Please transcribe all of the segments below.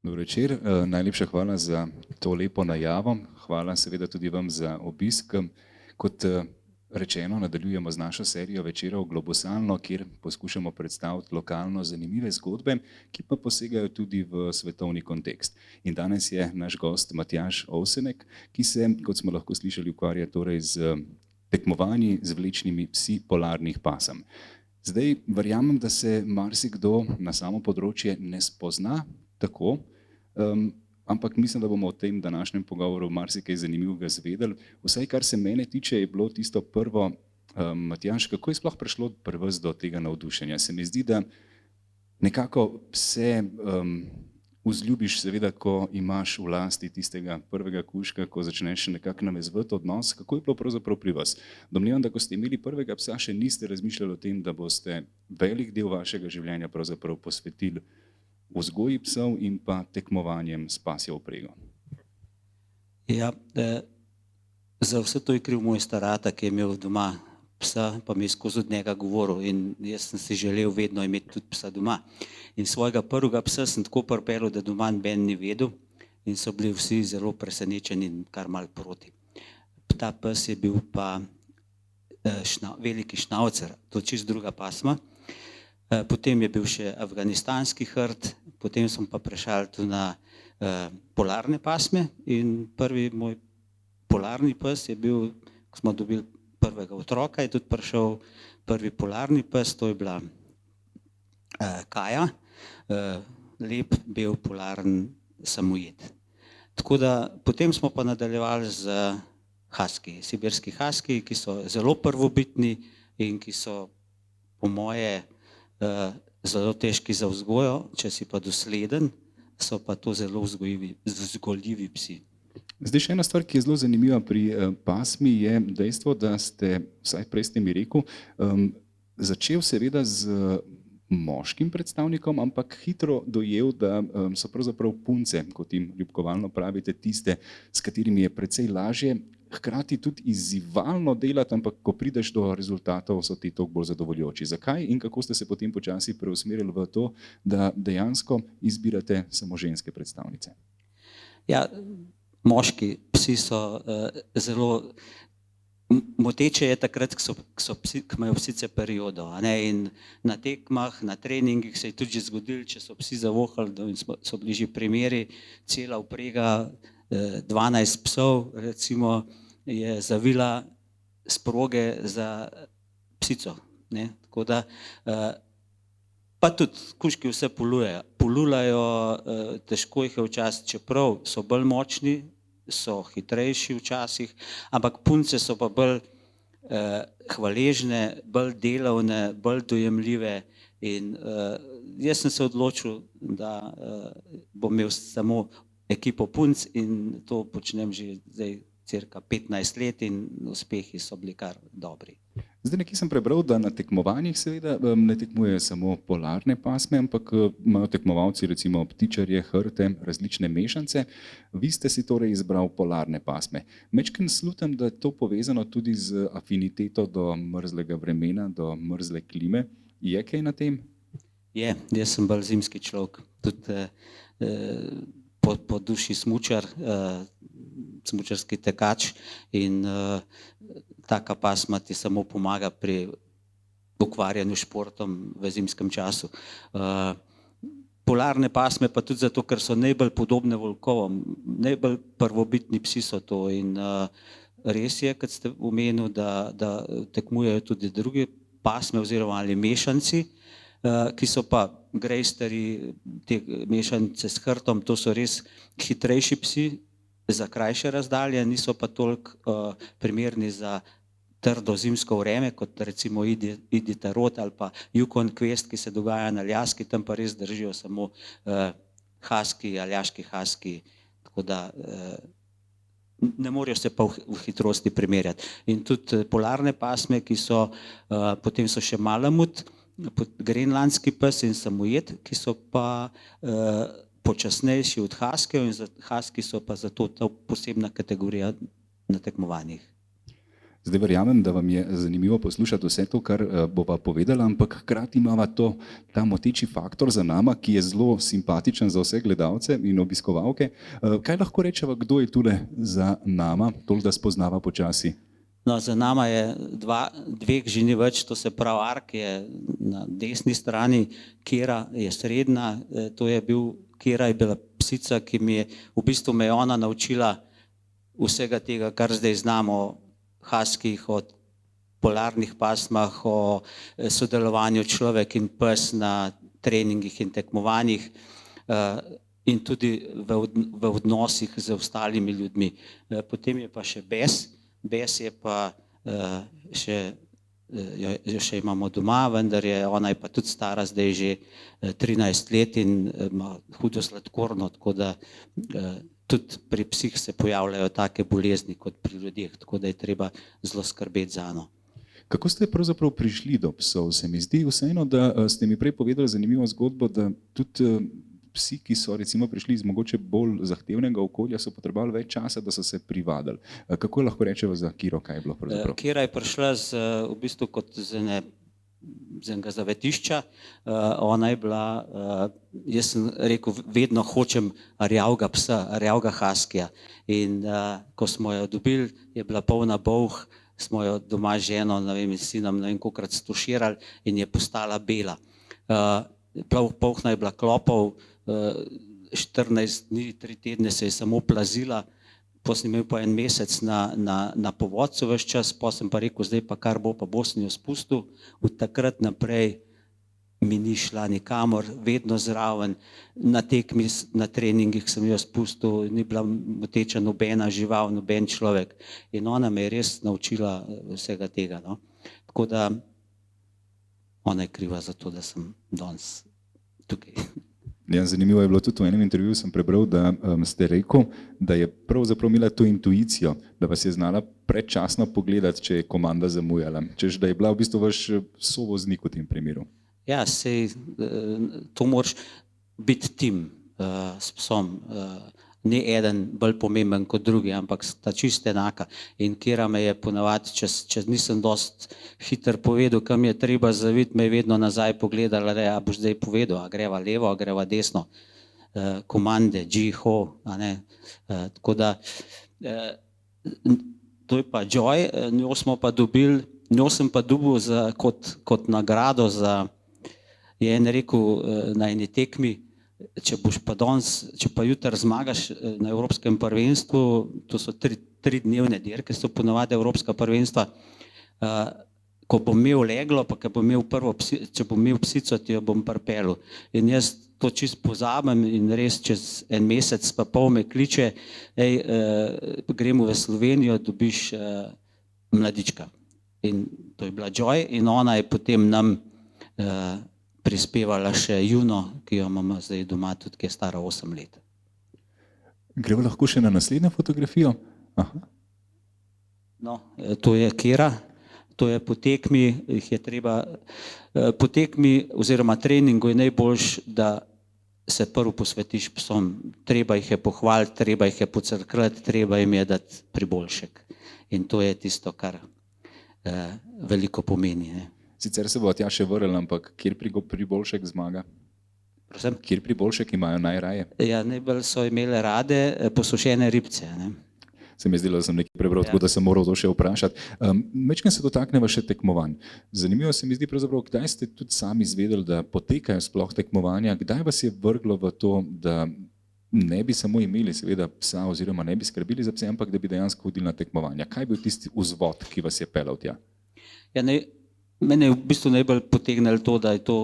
Dobro večer, najlepša hvala za to lepo najavo. Hvala seveda tudi vam za obisk. Kot rečeno, nadaljujemo z našo serijo večerov Globosalno, kjer poskušamo predstaviti lokalno zanimive zgodbe, ki pa posegajo tudi v svetovni kontekst. In danes je naš gost Matjaž Ovsenek, ki se, kot smo lahko slišali, ukvarja torej z tekmovanji z vlečnimi psi polarnih pasem. Zdaj, verjamem, da se marsikdo na samo področje ne spozna tako, ampak mislim, da bomo o tem današnjem pogovoru marsikaj zanimivega zvedeli. Vsaj kar se mene tiče, je bilo tisto prvo, Matjaž, kako je sploh prišlo pri vas do tega navdušenja? Se mi zdi, da nekako pse vzljubiš seveda, ko imaš v lasti tistega prvega kužka, ko začneš nekako navezovati odnos. Kako je bilo pravzaprav pri vas? Domnevam, da ko ste imeli prvega psa, še niste razmišljali o tem, da boste velik del vašega življenja pravzaprav posvetili vzgoji psov in pa tekmovanjem s pasjo vprego. Ja, za vse to je kriv moj starata, ki je imel doma psa, pa mi je skozi od njega govoril in jaz sem si želel vedno imeti tudi psa doma. In svojega prvega psa sem tako pripeljal, da doma noben ni vedel in so bili vsi zelo presenečeni in kar malo proti. Ta pes je bil pa veliki šnaucer, to je čisto druga pasma. Potem je bil še afganistanski hrt, potem sem pa prešel tudi na polarne pasme in prvi moj polarni pes je bil, ko smo dobili prvega otroka, je tudi prišel prvi polarni pes, to je bila Kaja, lep, bel, polaren samojed. Tako da potem smo pa nadaljevali z haski, sibirski haski, ki so zelo prvobitni in ki so po moje zelo težki za vzgojo, če si pa dosleden, so pa to zelo vzgojljivi psi. Zdaj še ena stvar, ki je zelo zanimiva pri pasmi, je dejstvo, da ste, vsaj prej ste mi rekel, začel seveda z moškim predstavnikom, ampak hitro dojel, da so pravzaprav punce, kot jim ljubkovalno pravite, tiste, s katerimi je precej lažje, hkrati tudi izzivalno delati, ampak ko prideš do rezultatov, so ti toliko bolj zadovoljoči. Zakaj in kako ste se potem počasi preusmerili v to, da dejansko izbirate samo ženske predstavnice? Ja, moški psi so zelo moteče je takrat, ko imajo psice periodo. In na tekmah, na treningih se je tudi že zgodilo, če so psi zavohali, da so bili že primeri, cela vprega, 12 psov, recimo, je zavila s proge za psico. Tako da, pa tudi kužki vse polulajo, težko jih je včasih, čeprav so bolj močni, so hitrejši včasih, ampak punce so pa bolj hvaležne, bolj delavne, bolj dojemljive in jaz sem se odločil, da bom imel samo ekipo punc in to počnem že zdaj cirka 15 let in uspehi so bili kar dobri. Zdaj nekje sem prebral, da na tekmovanjih seveda ne tekmujejo samo polarne pasme, ampak imajo tekmovalci recimo ptičarje, hrte, različne mešance. Vi ste si torej izbral polarne pasme. Majčkeno slutim, da je to povezano tudi z afiniteto do mrzlega vremena, do mrzle klime. Je kaj na tem? Je, jaz sem bolj zimski človek, tudi po duši smučar, smučarski tekač in taka pasma ti samo pomaga pri ukvarjanju športom v zimskem času. Polarne pasme pa tudi zato, ker so najbolj podobne volkovom, najbolj prvobitni psi so to in res je, kot ste omenili, da tekmujejo tudi druge pasme oziroma ali mešanci, ki so pa grejsteri, te mešance s hrtom, to so res hitrejši psi za krajše razdalje, niso pa toliko primerni za trdo zimsko vreme, kot recimo Iditarod ali pa Yukon Quest, ki se dogaja na Aljaski, tam pa res držijo samo haski, aljaški haski, tako da ne morejo se pa v hitrosti primerjati. In tudi polarne pasme, ki so, potem so še malamut, grenlandski pes in samojed, ki so pa počasnejši od haskev in haski so pa zato posebna kategorija na tekmovanjih. Zdaj verjamem, da vam je zanimivo poslušati vse to, kar bova povedala, ampak hkrati imava ta moteči faktor za nama, ki je zelo simpatičen za vse gledalce in obiskovalke. Kaj lahko rečeva, kdo je tule za nama, toliko da spoznava počasi? No, za nama je dveh že ni več, to se pravi Ark je na desni strani, Kera je srednja, Kera je bila psica, ki mi je v bistvu me ona naučila vsega tega, kar zdaj znamo o haskih, o polarnih pasmah, o sodelovanju človek in pes na treningih in tekmovanjih in tudi v odnosih z ostalimi ljudmi. Potem je pa še Bes. Bes je pa jo še imamo doma, vendar ona je pa tudi stara zdaj že 13 let in ima hudo sladkorno, tako da tudi pri psih se pojavljajo take bolezni kot pri ljudeh, tako da je treba zelo skrbeti za njo. Kako ste pravzaprav prišli do psov? Se mi zdi vseeno, da ste mi prej povedali zanimivo zgodbo, da tudi psi, ki so recimo prišli iz mogoče bolj zahtevnega okolja, so potrebovali več časa, da so se privadili. Kako lahko rečeva za Kiro, kaj je bilo pravzaprav? Kira je prišla v bistvu kot z enega zavetišča. Ona je bila, jaz sem rekel, vedno hočem rjavega psa, rjavega haskija. In ko smo jo dobili, je bila polna bolh, smo jo doma z ženo, sinom, ne vem kolikrat stuširali in je postala bela. Polhna je bila klopov, 14 dni, 3 tedne se je samo plazila, potem sem imel pa en mesec na povodcu ves čas, potem sem pa rekel, zdaj pa kar bo, pa bo sem jo spustil. Od takrat naprej mi ni šla nikamor, vedno zraven, na tekmi, na treningih sem jo spustil, ni bila moteča nobena žival, noben človek. In ona me je res naučila vsega tega. No. Tako da ona je kriva za to, da sem danes tukaj. Ja, zanimivo je bilo tudi v enem intervjuju, sem prebral, da ste rekel, da je pravzaprav imela to intuicijo, da vas je znala predčasno pogledati, če je komanda zamujala. Češ, da je bila v bistvu vaš sovoznik v tem primeru. Ja, sej to moraš biti tim s psom. Ni eden bolj pomemben kot drugi, ampak sta čisto enaka. In Kira me je ponavadi, če nisem dosti hiter povedal, kam je treba zaviti, me je vedno nazaj pogledala, a boš zdaj povedal, a greva levo, a greva desno. Komande, ho, a ne. Tako da, to je pa Joy, njo smo pa dobili, njo sem pa dobil kot nagrado za, je en rekel na eni tekmi, če pa jutri zmagaš na Evropskem prvenstvu, to so 3-dnevne dirke, so ponavadi Evropska prvenstva, ko bom imel leglo, pa če bom imel psico, ti jo bom pripeljal. In jaz to čisto pozabim in res čez en mesec pa pol me kliče, gremo v Slovenijo, dobiš mladička. In to je bila Joy in ona je potem nam prispevala še Juno, ki jo imamo zdaj doma, tudi ki je stara 8 let. Gremo lahko še na naslednjo fotografijo? Aha. No, to je Kira, to je po tekmi, po tekmi oziroma treningu je najboljš, da se prvo posvetiš psom. Treba jih je pohvaliti, treba jih je pocrkljati, treba jim je dati priboljšek. In to je tisto, kar veliko pomeni. Ne. Sicer se bo tja še vrl, ampak kjer priboljšek zmaga? Prosim? Kjer priboljšek imajo najraje? Ja, najbolj so imele rade posušene ribce. Ne? Se mi je zdelo, da sem nekaj prebral, tako da sem moral to še vprašati. Mečkaj se dotakneva še tekmovanj. Zanimivo se mi zdi pravzaprav, kdaj ste tudi sami izvedeli, da potekajo sploh tekmovanja, kdaj vas je vrglo v to, da ne bi samo imeli seveda psa oziroma ne bi skrbeli za pse, ampak da bi dejansko hodili na tekmovanja. Kaj je bil tisti vzvod, ki vas je peljal tja? Ja, mene je v bistvu najbolj potegnilo to, da je to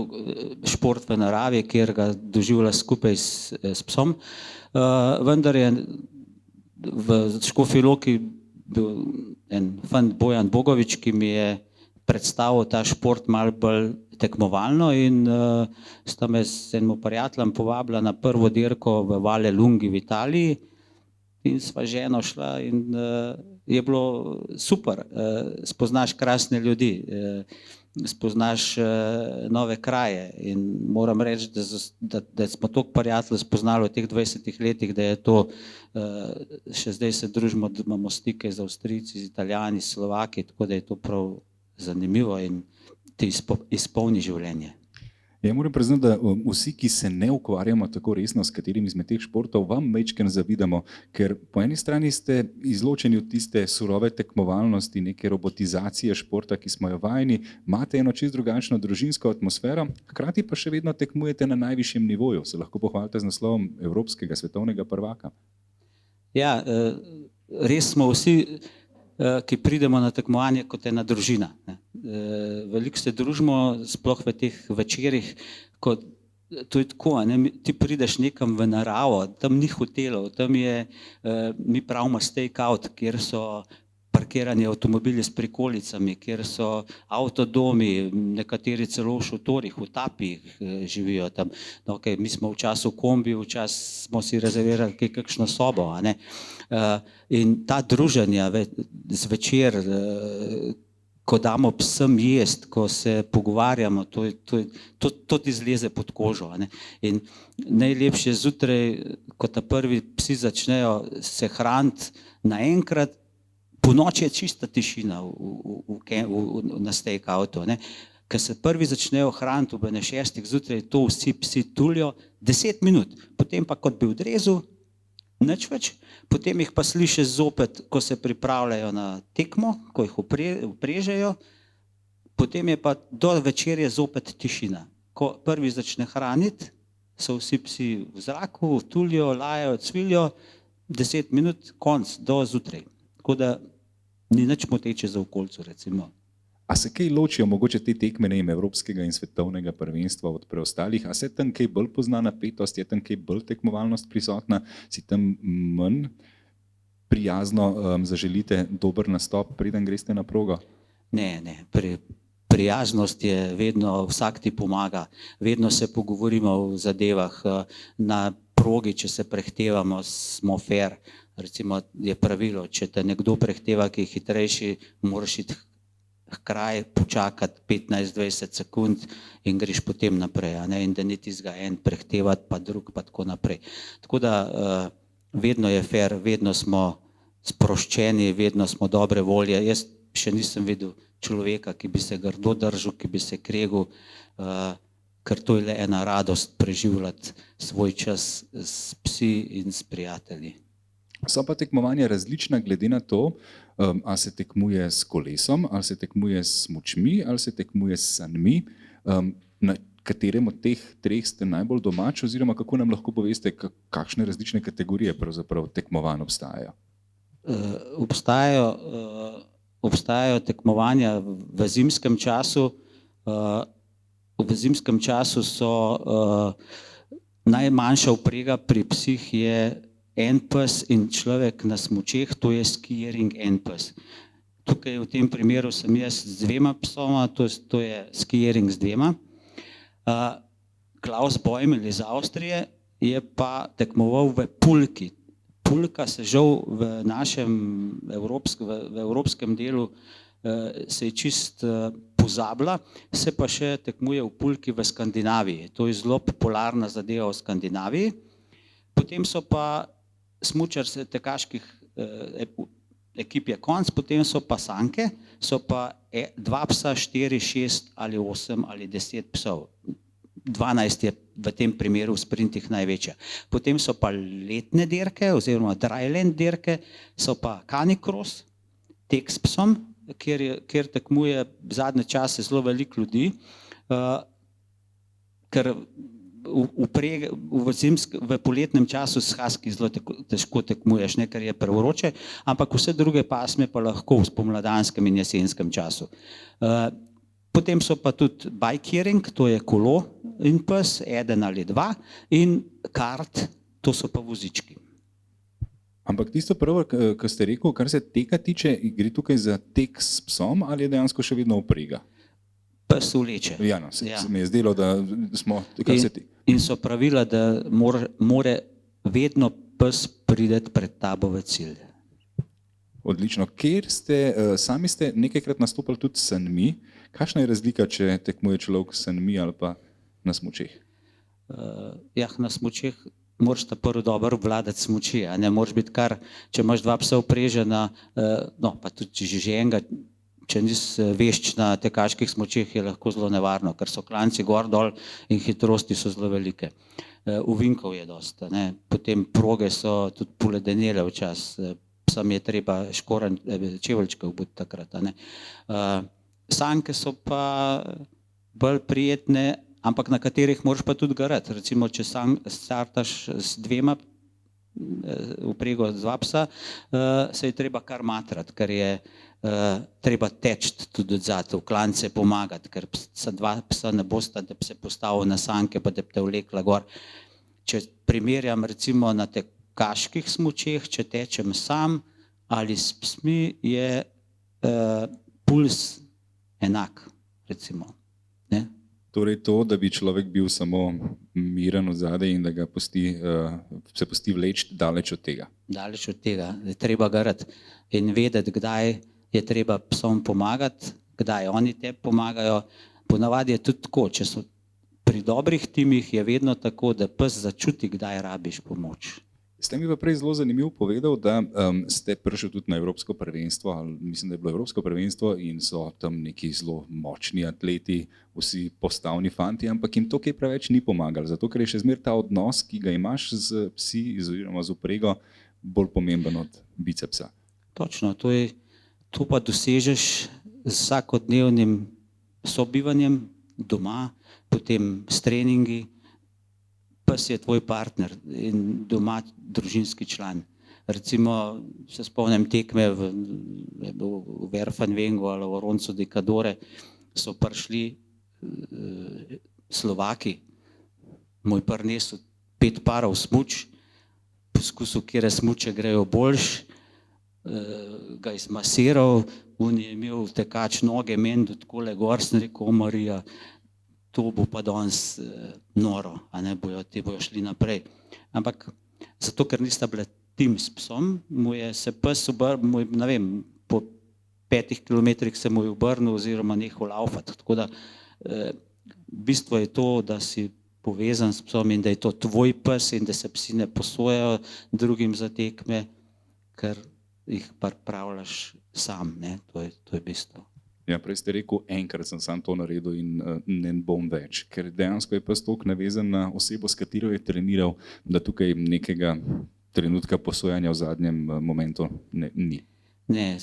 šport v naravi, kjer ga doživlja skupaj s psom. Vendar je v Škofji Loki bil en fant Bojan Bogovič, ki mi je predstavil ta šport malo bolj tekmovalno in sta me s enim prijateljem povabila na prvo dirko v Vallelungi v Italiji in sva ženo šla in je bilo super, spoznaš krasne ljudi. spoznaš nove kraje. In moram reči, da smo toliko prijateljev spoznali v teh 20 letih, da je to, še zdaj se družimo, da imamo stike z Avstrijci, z Italijani, s Slovaki, tako da je to prav zanimivo in ti izpolni življenje. Ja, moram priznati, da vsi, ki se ne ukvarjamo tako resno s katerim izmed teh športov, vam majčkeno zavidamo, ker po eni strani ste izločeni od tiste surove tekmovalnosti, neke robotizacije športa, ki smo jo vajeni, imate eno čisto drugačno družinsko atmosfero, hkrati pa še vedno tekmujete na najvišjem nivoju. Se lahko pohvalite z naslovom evropskega svetovnega prvaka? Ja, res smo vsi, ki pridemo na tekmovanje kot ena družina. Veliko se družimo, sploh v teh večerih, to je tako, ti prideš nekam v naravo, tam ni hotelov, tam je, mi pravimo stakeout, kjer so parkirani avtomobili s prikolicami, kjer so avtodomi, nekateri celo v šotorih, v tapih živijo tam. No, okay, mi smo včasih v kombi, včasih smo si rezervirali kakšno sobo. In ta druženja zvečer, ko damo psem jest, ko se pogovarjamo, to ti zleze pod kožo. In najlepše zjutraj, ko ta prvi psi začnejo se hraniti naenkrat, po noči je čista tišina na stakeoutu. Ko se prvi začnejo hraniti ob 6 zjutraj, to vsi psi tulijo 10 minut, potem pa kot bi odrezal, nič več, potem jih pa slišiš zopet, ko se pripravljajo na tekmo, ko jih uprežejo, potem je pa do večerje zopet tišina. Ko prvi začne hraniti, so vsi psi v zraku, tulijo, lajajo, cvilijo, 10 minut, konc, do zjutraj. Tako da ni nič moteče za okolico, recimo. A se kaj ločijo mogoče te tekme evropskega in svetovnega prvenstva od preostalih? A se tam kaj bolj pozna napetost, je tam kaj bolj tekmovalnost prisotna, si tam manj prijazno zaželite dober nastop, preden greste na progo? Ne, prijaznost je vedno, vsak ti pomaga, vedno se pogovorimo o zadevah, na progi, če se prehtevamo, smo fair, recimo je pravilo, če te nekdo prehteva, ki je hitrejši, moraš iti kraj počakati 15-20 sekund in greš potem naprej, in da ni tistega en prehtevati, pa drug, pa tako naprej. Tako da vedno je fair, vedno smo sproščeni, vedno smo dobre volje. Jaz še nisem videl človeka, ki bi se grdo držal, ki bi se kregel, ker to je le ena radost preživljati svoj čas s psi in s prijatelji. So pa tekmovanja različna glede na to, ali se tekmuje s kolesom, ali se tekmuje s smučmi, ali se tekmuje s sanmi. Na katerem od teh treh ste najbolj domač, oziroma kako nam lahko poveste, kakšne različne kategorije pravzaprav tekmovanj obstajajo? Obstajajo tekmovanja v zimskem času. V zimskem času so najmanjša vprega pri psih je en pes in človek na smučeh, to je skiering en pes. Tukaj v tem primeru sem jaz z 2 psoma, to je skiering z 2. Klaus Bäumel iz Avstrije je pa tekmoval v pulki. Pulka se žal v našem evropskem delu se je čist pozabila, se pa še tekmuje v pulki v Skandinaviji. To je zelo popularna zadeva v Skandinaviji. Potem so pa smučarskih tekaških ekip je konc, potem so pa sanke, so pa 2 psa, 4, 6 ali 8 ali 10 psov. 12 je v tem primeru v sprintih največja. Potem so pa letne dirke oziroma dryland dirke, so pa canicross, tek s psom, kjer tekmuje zadnje čase zelo veliko ljudi, ker v poletnem času s husky zelo težko tekmuješ, ker je prevroče, ampak vse druge pasme pa lahko v spomladanskem in jesenskem času. Potem so pa tudi bikeering, to je kolo in pes, 1 ali 2, in kart, to so pa vozički. Ampak tisto prvo, kar ste rekel, kar se teka tiče, gre tukaj za tek s psom ali je dejansko še vedno vprega? Pes vleče. Ja, no, se mi je zdelo, da smo, kar se ti. In so pravila, da mora vedno pes priti pred tabo v cilj. Odlično. Sami ste nekajkrat nastopali tudi s sanmi, Kakšna je razlika, če tekmuje človek s sanmi ali pa na smučeh? Na smučeh moraš ta prvo dobro obvladati smuči, a ne moraš biti kar, če imaš dva psa vprežena, no pa tudi že enega, če nisi vešč na tekaških smučeh, je lahko zelo nevarno, ker so klanci gor dol in hitrosti so zelo velike. Ovinkov je dosti, potem proge so tudi poledenele včasih, psem je treba čeveljčke obuti takrat. Sanke so pa bolj prijetne, ampak na katerih moraš pa tudi garati. Recimo, če startaš z dvema vprego z dva psa, se je treba kar matrati, ker je treba teči tudi odzad, v klance pomagati, ker sa dva psa ne bosta, da bi se postavil na sanke, pa da bi te vlekla gor. Če primerjam recimo na tekaških smučeh, če tečem sam ali s psmi, je puls enak, recimo. Ne? Torej to, da bi človek bil samo miren od zadaj in da ga se pusti vleči daleč od tega. Daleč od tega, je treba garati in vedeti, kdaj je treba psom pomagati, kdaj oni te pomagajo. Ponavadi je tudi tako, če so pri dobrih timih, je vedno tako, da pes začuti, kdaj rabiš pomoč. Ste mi pa prej zelo zanimivo povedal, da ste prišli tudi na Evropsko prvenstvo, ali mislim, da je bilo Evropsko prvenstvo in so tam neki zelo močni atleti, vsi postavni fanti, ampak jim to kaj preveč ni pomagalo, zato ker je še zmeraj ta odnos, ki ga imaš z psi oziroma z vprego, bolj pomemben od bicepsa. Točno, to pa dosežeš z vsakodnevnim sobivanjem doma, potem s treningi. Pes je tvoj partner in doma družinski član. Recimo, se spomnim tekme v Verfanvengu ali v Roncu de Cadore, so prišli Slovaki, moj prinesel 5 parov smuč, poskusil, kere smuče grejo boljš, ga izmasiral, on je imel tekač noge meni do takole gor, sem rekel, o Marija, to bo pa danes noro, ti bojo šli naprej. Ampak zato, ker nista bila tim s psom, mu je se pes obrnil, ne vem, po 5 kilometrih se mu je obrnil oziroma nehal laufati. Tako da bistvo je to, da si povezan s psom in da je to tvoj pes in da se psi ne posojajo drugim za tekme, ker jih pripravljaš sam, to je bistvo. Ja, prej ste rekel, enkrat sem sam to naredil in ne bom več, ker dejansko je pes toliko navezan na osebo, s katero je treniral, da tukaj nekega trenutka posojanja v zadnjem momentu ni. Ne,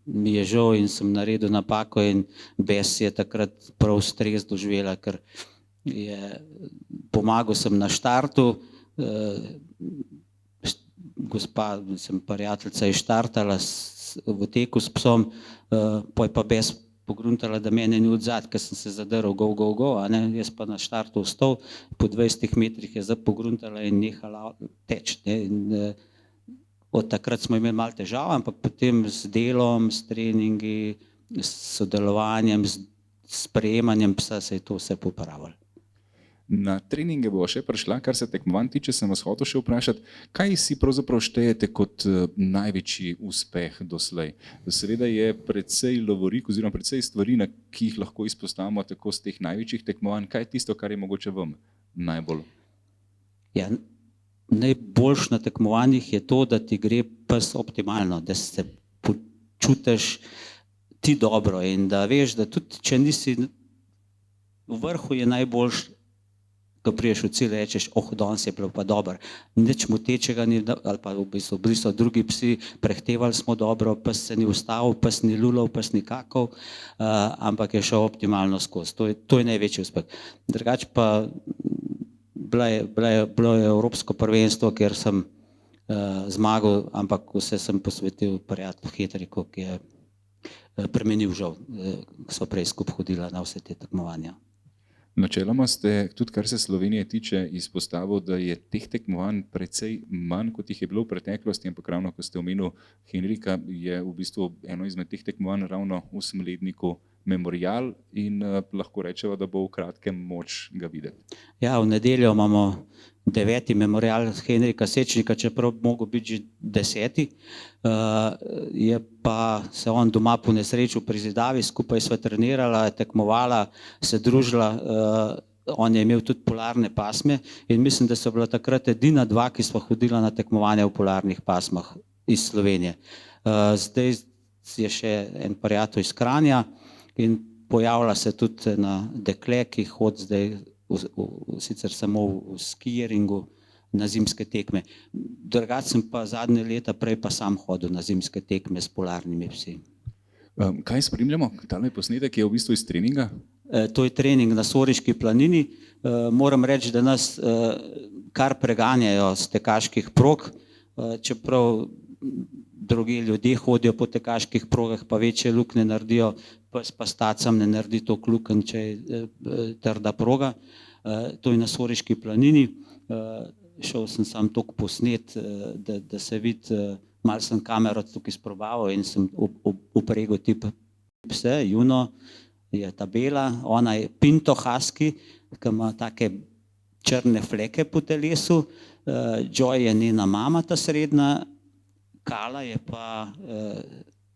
mi je žal in sem naredil napako in Bes je takrat prav stres doživela, ker pomagal sem na štartu, gospa, prijateljica je štartala v teku s psom, pa je pa Bes pogruntala, da mene ni odzad, ker sem se zadrl go, jaz pa na štartu vstal, po 20 metrih je pogruntala in nehala teči. Od takrat smo imeli malo težav, ampak potem z delom, s treningi, s sodelovanjem, s sprejemanjem psa se je to vse popravilo. Na treninge bo še prišla, kar se tekmovanj tiče, sem vas hotel še vprašati, kaj si pravzaprav štejete kot največji uspeh doslej? Seveda je precej lovorik oziroma precej stvari, ki jih lahko izpostavimo tako z teh največjih tekmovanj. Kaj je tisto, kar je mogoče vam najbolj? Ja, najboljš na tekmovanjih je to, da ti gre pes optimalno, da se počutiš ti dobro in da veš, da tudi če nisi v vrhu, je najboljš, ko priješ v cilj, rečeš, danes je bilo pa dobro. Nič motečega ni, ali pa v bistvu bili so drugi psi, prehtevali smo dobro, pes se ni ustavil, pes ni lulal, pes ni kakal, ampak je šel optimalno skozi. To je največji uspeh. Drugače pa bilo je Evropsko prvenstvo, kjer sem zmagal, ampak vse sem posvetil prijatelju Hetriku, ki je premenil žal, ko so prej skupaj hodila na vse te tekmovanja. Načeloma ste, tudi kar se Slovenije tiče, izpostavil, da je teh tekmovanj precej manj, kot jih je bilo v preteklosti, ampak ravno, ko ste omenil Henrika, je v bistvu eno izmed teh tekmovanj ravno v Smledniku memorial in lahko rečemo, da bo v kratkem moč ga videti. Ja, v nedeljo imamo 9. memorial Henrika Sečnika, čeprav bi mogel biti že 10. Je pa se on doma ponesrečil pri Zidavi, skupaj sva trenirala, tekmovala, se družila, on je imel tudi polarne pasme in mislim, da so bila takrat edina dva, ki sva hodila na tekmovanja v polarnih pasmah iz Slovenije. Zdaj je še en prijatelj iz Kranja in pojavlja se tudi na dekle, ki hodi zdaj sicer samo v skieringu na zimske tekme. Drugače sem pa zadnje leta prej pa sam hodil na zimske tekme s polarnimi psi. Kaj spremljamo? Tale posnetek je v bistvu iz treninga? To je trening na Soriški planini. Moram reči, da nas kar preganjajo z tekaških prog, čeprav drugi ljudje hodijo po tekaških progah, pa večje luknje naredijo, pa s tacam ne naredi toliko lukenj, če je trda proga. To je na Soriški planini. Šel sem sam toliko posnet, da se vidi, malo sem kamero tukaj sprobaval in sem upregel te pse. Juno je ta bela, ona je Pinto Husky, ki ima take črne fleke po telesu. Joy je njena mama, ta srednja. Kala je pa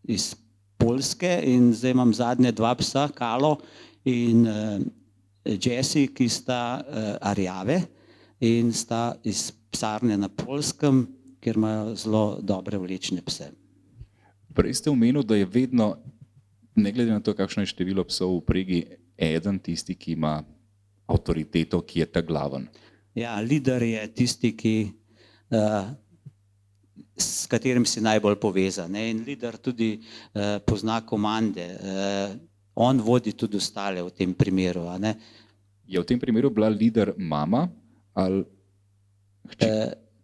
iz Poljske in zdaj imam zadnje dva psa, Kalo in Jessie, ki sta rjave in sta iz psarne na Poljskem, kjer imajo zelo dobre vlečne pse. Prej ste omenili, da je vedno, ne glede na to, kakšno je število psov v pregi, eden tisti, ki ima avtoriteto, ki je ta glaven. Ja, lider je tisti, s katerim si najbolj povezan. In lider tudi pozna komande. On vodi tudi ostale v tem primeru. Je v tem primeru bila lider mama ali hči?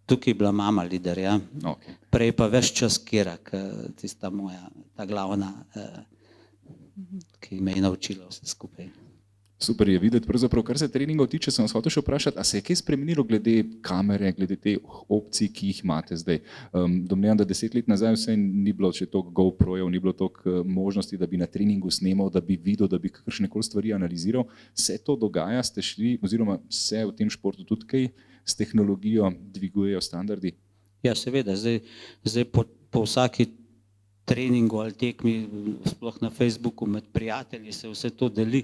Tukaj je bila mama lider, ja. Okay. Prej pa ves čas Kira, tista moja, ta glavna, ki me je naučila vse skupaj. Super je videti, pravzaprav, kar se treningov tiče, sem vas hotel še vprašati, a se je kaj spremenilo glede kamere, glede te opcij, ki jih imate zdaj? Domnevam, da 10 let nazaj vse ni bilo še toliko GoPro-jev, ni bilo toliko možnosti, da bi na treningu snemal, da bi videl, da bi kakšnekoli stvari analiziral. Se to dogaja, ste šli, oziroma se v tem športu tudi kaj s tehnologijo dvigujejo standardi? Ja, seveda, zdaj po vsaki treningu ali tekmi, sploh na Facebooku med prijatelji se vse to deli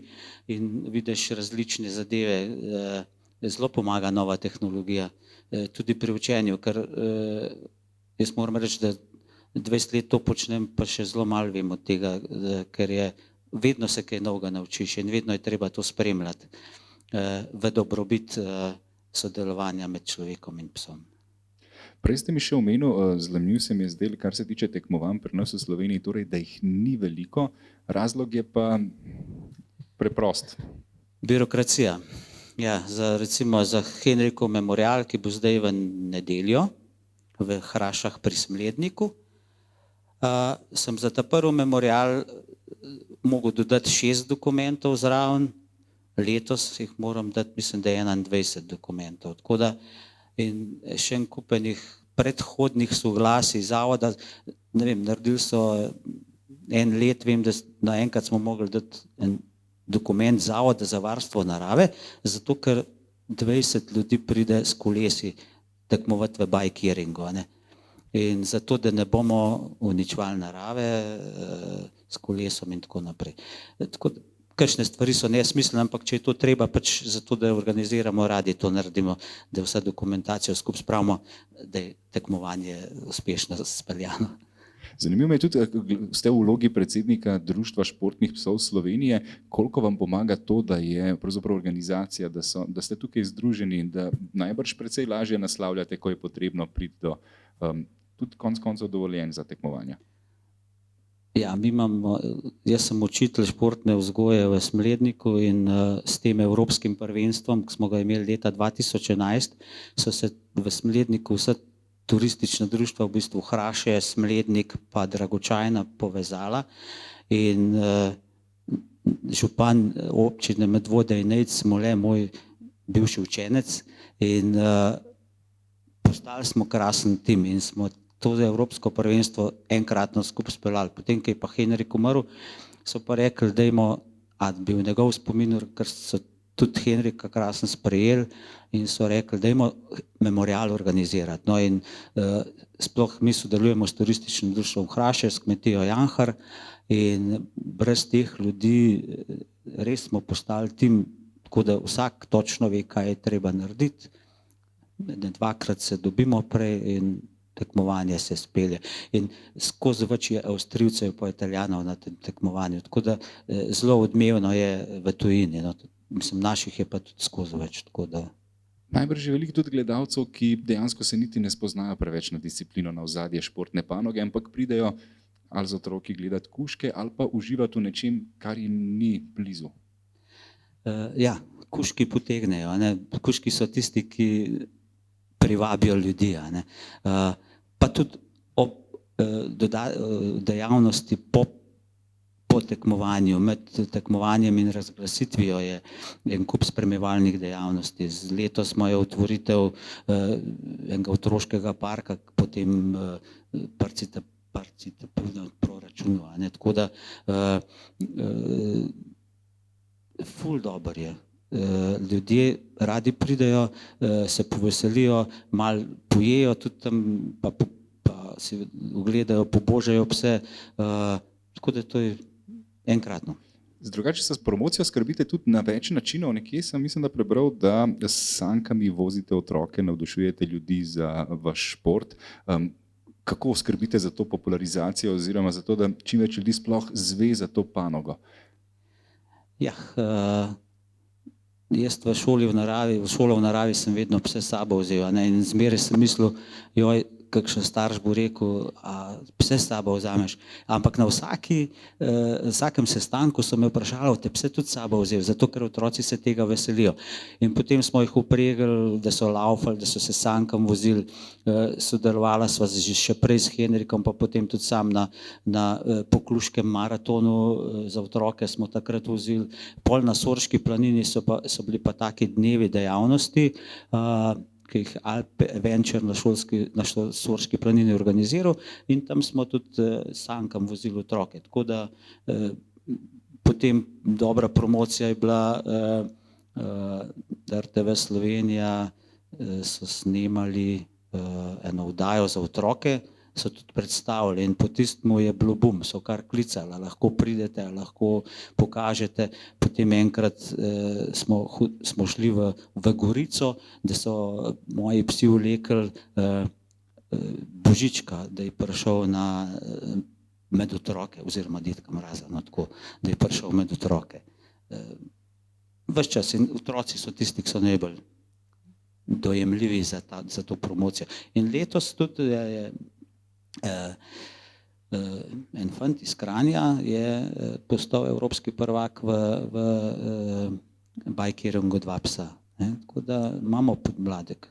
in vidiš različne zadeve. Zelo pomaga nova tehnologija, tudi pri učenju, ker jaz moram reči, da 20 let to počnem, pa še zelo malo vem od tega, ker je vedno se kaj novega naučiš in vedno je treba to spremljati v dobrobit sodelovanja med človekom in psom. Prej ste mi še omenil, zanimivo se mi je zdelo, kar se tiče tekmovanj pri nas v Sloveniji, torej, da jih ni veliko, razlog je pa preprost. Birokracija. Ja, recimo za Henrikov memorial, ki bo zdaj v nedeljo v Hrašah pri Smledniku, sem za ta prvi memorial mogel dodati 6 dokumentov zraven, letos jih moram dati, mislim, da je 21 dokumentov. Tako da in še en kupenih predhodnih soglasij zavoda, ne vem, naredili so en let, vem, da naenkrat smo mogli dati en dokument Zavoda za varstvo narave, zato ker 20 ljudi pride s kolesi tekmovati v bajkeringu. In zato, da ne bomo uničevali narave s kolesom in tako naprej. Tako da kakšne stvari so nesmiselne, ampak če je to treba, pač zato, da organiziramo, radi to naredimo, da vsa dokumentacija skupaj spravimo, da je tekmovanje uspešno speljano. Zanimivo je tudi, ste v vlogi predsednika Društva športnih psov Slovenije, koliko vam pomaga to, da je pravzaprav organizacija, da ste tukaj združeni in da najbrž precej lažje naslavljate, ko je potrebno priti do tudi konec koncev dovoljenj za tekmovanja? Ja, jaz sem učitelj športne vzgoje v Smledniku in s tem evropskim prvenstvom, ki smo ga imeli leta 2011, so se v Smledniku vsa turistična društva, v bistvu Hraše, Smlednik pa Dragočajna povezala in župan občine Medvode in Nejc Smole, moj bivši učenec, in postali smo krasen tim in smo to evropsko prvenstvo enkratno skupaj speljali. Potem, ko je pa Henrik umrl, so pa rekli, dajmo, a bi v njegov spomin, ker so tudi Henrika krasno sprejeli in so rekli, dajmo memorial organizirati. No in sploh mi sodelujemo s turističnim društvom Hraše, s kmetijo Janhar in brez teh ljudi res smo postali tim, tako da vsak točno ve, kaj je treba narediti. Dvakrat se dobimo prej in tekmovanje se spelje. In skozi več je Avstrijcev pa Italijanov na tem tekmovanju, tako da zelo odmevno je v tujini. No. Mislim, naših je pa tudi skozi več. Tako da. Najbrž je veliko tudi gledalcev, ki dejansko se niti ne spoznajo preveč na disciplino, na ozadje športne panoge, ampak pridejo ali z otroki gledati kužke ali pa uživati v nečem, kar jim ni blizu. Ja, kužki potegnejo. Ne. Kužki so tisti, ki privabijo ljudi. Ne. Pa tudi ob dejavnosti po tekmovanju, med tekmovanjem in razglasitvijo je en kup spremljevalnih dejavnosti. Letos smo jo otvoritev enega otroškega parka, potem participativnem proračunu. Tako da ful dober je. Ljudje radi pridejo, se poveselijo, malo pojejo tudi tam, pa si ogledajo, pobožajo pse, tako da to je enkratno. Drugače se s promocijo skrbite tudi na več načinov. Nekje sem mislim, da prebral, da s sankami vozite otroke, navdušujete ljudi za vaš šport. Kako skrbite za to popularizacijo oziroma za to, da čim več ljudi sploh zve za to panogo? Ja, jaz v šolo v naravi sem vedno pse s sabo vzel, in zmeraj sem mislil, joj, kakšen starš bo rekel, a pse s sabo vzameš. Ampak na vsakem sestanku so me vprašali, te pse tudi s sabo vzel, zato ker otroci se tega veselijo. In potem smo jih upregli, da so laufali, da so se sankam vozili, sodelovala sva še prej s Henrikom, pa potem tudi sam na pokluškem maratonu za otroke smo takrat vozili. Pol na Sorški planini so bili pa taki dnevi dejavnosti, ki jih Alpe Venture na Sorški planini organiziral in tam smo tudi sankam vozili otroke. Tako da potem dobra promocija je bila, RTV Slovenija so snemali eno oddajo za otroke, so tudi predstavili in po tistemu je bilo bum, so kar klicali, lahko pridete, lahko pokažete. Potem enkrat smo šli v Gorico, da so moji psi vlekli Božička, da je prišel med otroke, oziroma Dedka Mraza, no, tako, da je prišel med otroke. Ves čas in otroci so tisti, ki so najbolj dojemljivi za to promocijo. In letos tudi je en fant iz Kranja je postal evropski prvak v bajkeringu 2 psa. Tako da imamo podmladek.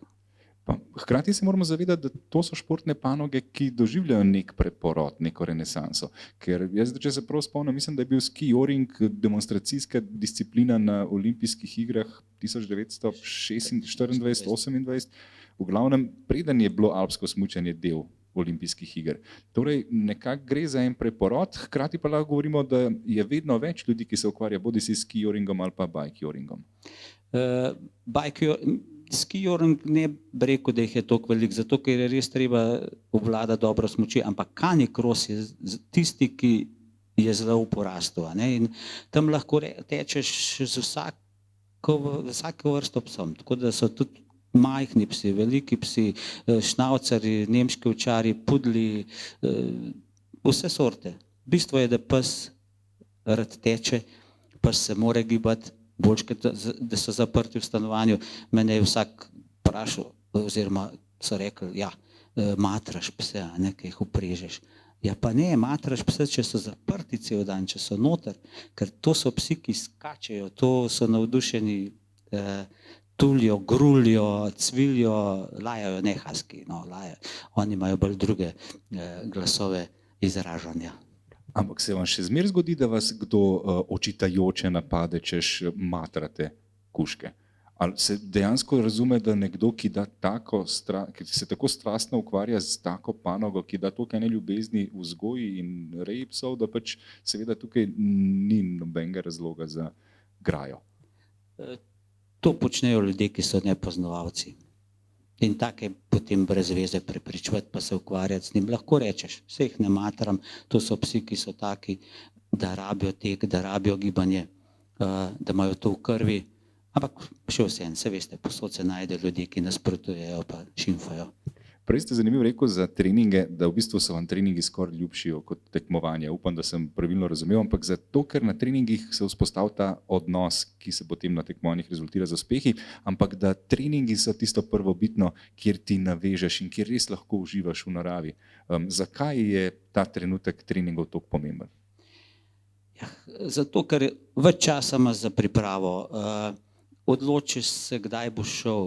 Hkrati se moramo zavedati, da to so športne panoge, ki doživljajo nek preporod, neko renesanso. Ker jaz, če se prav spomnim, mislim, da je bil ski-joring demonstracijska disciplina na olimpijskih igrah 1924-28. V glavnem, preden je bilo alpsko smučanje del olimpijskih iger. Torej, nekako gre za en preporod, hkrati pa lahko govorimo, da je vedno več ljudi, ki se ukvarja bodisi s ski-joringom ali pa bike-joringom. Ski-joring ne bi rekel, da jih je toliko veliko, zato ker je res treba obvladati dobro smuči, ampak canicross je tisti, ki je zelo v porastu. In tam lahko tečeš z vsako vrsto psom, tako da so tudi majhni psi, veliki psi, šnaucari, nemški ovčari, pudli, vse sorte. Bistvo je, da pes rad teče, pes se more gibati, boljše, da so zaprti v stanovanju. Mene je vsak vprašal, oziroma so rekli, ja, matraš pse, ki jih uprežeš. Ja pa ne, matraš pse, če so zaprti cel dan, če so noter, ker to so psi, ki skačejo, to so navdušeni, tulijo, gruljo, cvilijo, lajajo, ne husky, no, lajajo. Oni imajo bolj druge glasove izražanja. Ampak se vam še zmeraj zgodi, da vas kdo očitajoče napade, češ matrate kužke? Ali se dejansko razume, da nekdo, ki ki se tako strastno ukvarja z tako panogo, ki da toliko ene ljubezni vzgoji in reji psov, da pač seveda tukaj ni nobenega razloga za grajo? To počnejo ljudje, ki so nepoznavalci. In take potem brez veze prepričevati pa se ukvarjati z njim. Lahko rečeš, vse jih ne matram, to so psi, ki so taki, da rabijo tek, da rabijo gibanje, da imajo to v krvi. Ampak še vseeno, se veste, posod se najde ljudje, ki nasprotujejo pa šimfajo. Prej ste zanimivo rekel za treninge, da v bistvu so vam treningi skoraj ljubši kot tekmovanje. Upam, da sem pravilno razumel, ampak zato, ker na treningih se vzpostavi ta odnos, ki se potem na tekmovanjih rezultira z uspehi, ampak da treningi so tisto prvobitno, kjer ti navežeš in kjer res lahko uživaš v naravi. Zakaj je ta trenutek treningov toliko pomemben? Ja, zato, ker več časa imaš za pripravo. Odločiš se, kdaj boš šel,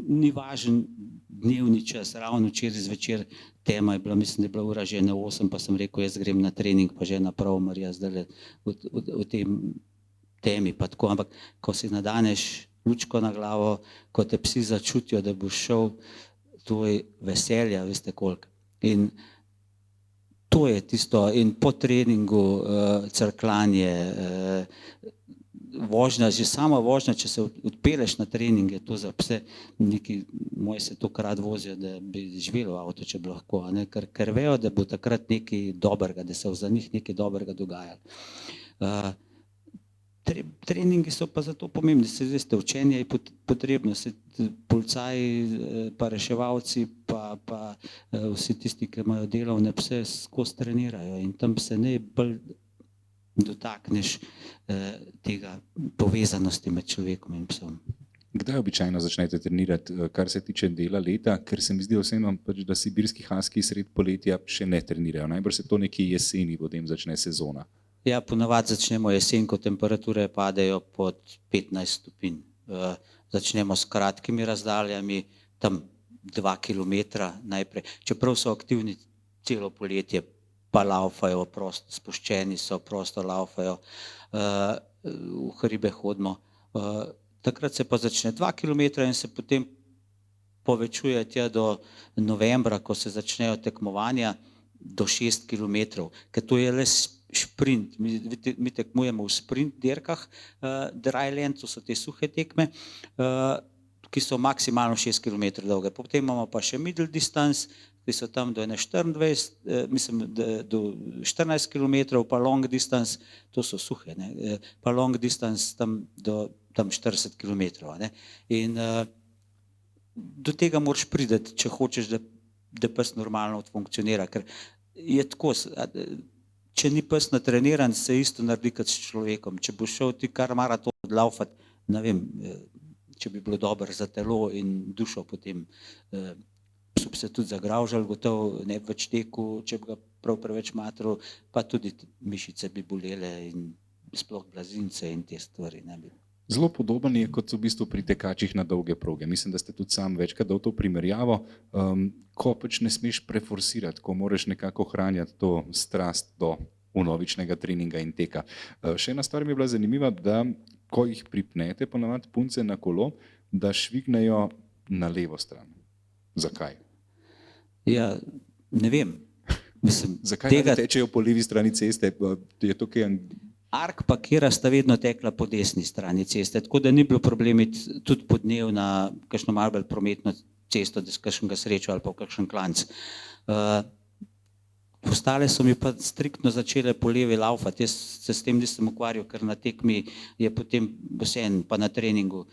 ni važen dnevni čas, ravno včeraj zvečer tema je bila, mislim, da je bila ura že na 8, pa sem rekel, jaz grem na trening, pa že na Pravmarja, zdaj v tem temi pa tako, ampak ko si nadaneš lučko na glavo, ko te psi začutijo, da boš šel, to je veselja, veste koliko. In to je tisto, in po treningu crkljanje, vožnja, že sama vožnja, če se odpeleš na trening, je to za pse, neki moji se tokrat vozijo, da bi živeli v avto, če bi lahko, ker vejo, da bo takrat nekaj dobrega, da se za njih nekaj dobrega dogajalo. Treningi so pa zato pomembni, se veste, učenje je potrebno, se policaji, pa reševalci, pa vsi tisti, ki imajo delovne pse, skozi trenirajo in tam se ne bolj dotakneš tega povezanosti med človekom in psom. Kdaj običajno začnete trenirati, kar se tiče dela leta, ker se mi zdi vseeno, da sibirski haski sred poletja še ne trenirajo, najbrž se to nekje jeseni potem začne sezona. Ja, ponavadi začnemo jesen, ko temperature padejo pod 15 stopinj. Začnemo s kratkimi razdaljami, tam 2 kilometra najprej, čeprav so aktivni celo poletje, pa laufajo, prosto spuščeni so, prosto laufajo, v hribe hodimo. Takrat se pa začne 2 kilometra in se potem povečuje tja do novembra, ko se začnejo tekmovanja, do 6 kilometrov, ker to je le šprint. Mi tekmujemo v sprint dirkah, dryland, to so te suhe tekme, ki so maksimalno 6 kilometrov dolge. Potem imamo pa še middle distance, ki so tam do 24, mislim, do 14 kilometrov, pa long distance, to so suhe, pa long distance tam do 40 kilometrov. In do tega moraš priti, če hočeš, da pes normalno funkcionira, ker je tako, če ni pes natreniran, se isto naredi kot s človekom. Če boš šel ti kar maraton odlaufati, ne vem, če bi bilo dobro za telo in dušo, potem so se tudi zagravžali, gotovo ne bi več tekel, če bi ga prav preveč matral, pa tudi mišice bi bolele in sploh blazince in te stvari ne bi. Zelo podoben je kot v bistvu pri tekačih na dolge proge. Mislim, da ste tudi sam večkrat dal to primerjavo, ko pač ne smeš preforsirati, ko moraš nekako ohranjati to strast do vnovičnega treninga in teka. Še ena stvar mi je bila zanimiva, da ko jih pripnete ponavadi punce na kolo, da švignejo na levo stran. Zakaj? Ja, ne vem. Mislim, zakaj ne tečejo po levi strani ceste? Je to kaj... Ark pa Kira sta vedno tekla po desni strani ceste, tako da ni bilo problem iti tudi po dnev na kakšno malo bolj prometno cesto, da s kakšnega srečo ali pa v kakšen klanc. Ostale so mi pa striktno začele po levi laufati, jaz se s tem nisem ukvarjal, ker na tekmi je potem vseeno, pa na treningu,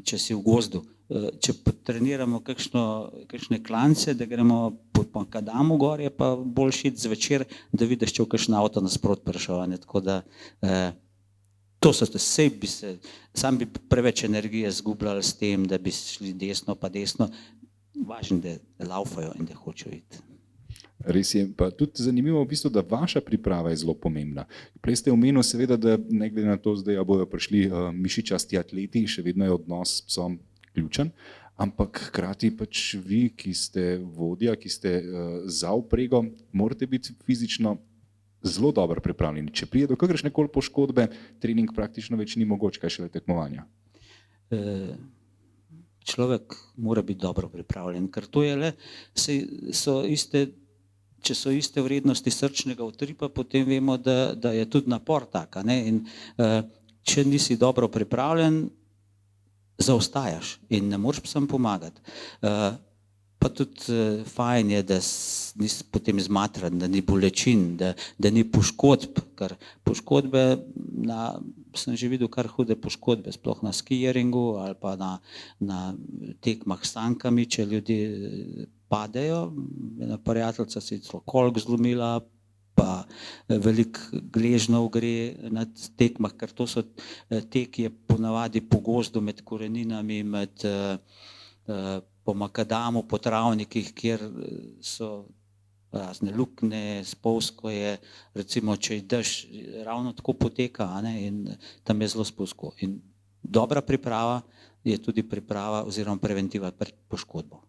če si v gozdu. Če treniramo kakšne klance, da gremo po makadamu gor, je pa boljše iti zvečer, da vidiš, če v kakšen avto nasprot prišel. Tako da to so to, sam bi preveč energije zgubljali s tem, da bi šli desno pa desno. Važno, da laufajo in da hočejo iti. Res je, pa tudi zanimivo v bistvu, da vaša priprava je zelo pomembna. Prej ste omenili seveda, da ne glede na to, zdaj bodo prišli mišičasti atleti, še vedno je odnos s psom ključen, ampak hkrati pač vi, ki ste vodja, ki ste za vprego, morate biti fizično zelo dobro pripravljeni. Če pride do kakršnekoli poškodbe, trening praktično več ni mogoč, kaj šele tekmovanja. človek mora biti dobro pripravljen, ker to je le, če so iste vrednosti srčnega utripa, potem vemo, da je tudi napor tak, ne? In če nisi dobro pripravljen, zaostajaš in ne moreš psem pomagati. Pa tudi fajn je, da nisi potem zmatran, da ni bolečin, da ni poškodb, ker poškodbe, sem že videl kar hude poškodbe, sploh na skieringu ali pa na tekmah s sankami, če ljudje padejo. Ena prijateljica si je celo kolk zlomila, pa veliko gležnjev gre na tekmah, ker to so tek je ponavadi po gozdu med koreninami, po makadamu, po travnikih, kjer so razne luknje, spolzko je, recimo, če je dež, ravno tako poteka, ne, in tam je zelo spolzko. In dobra priprava je tudi priprava oziroma preventiva pred poškodbo.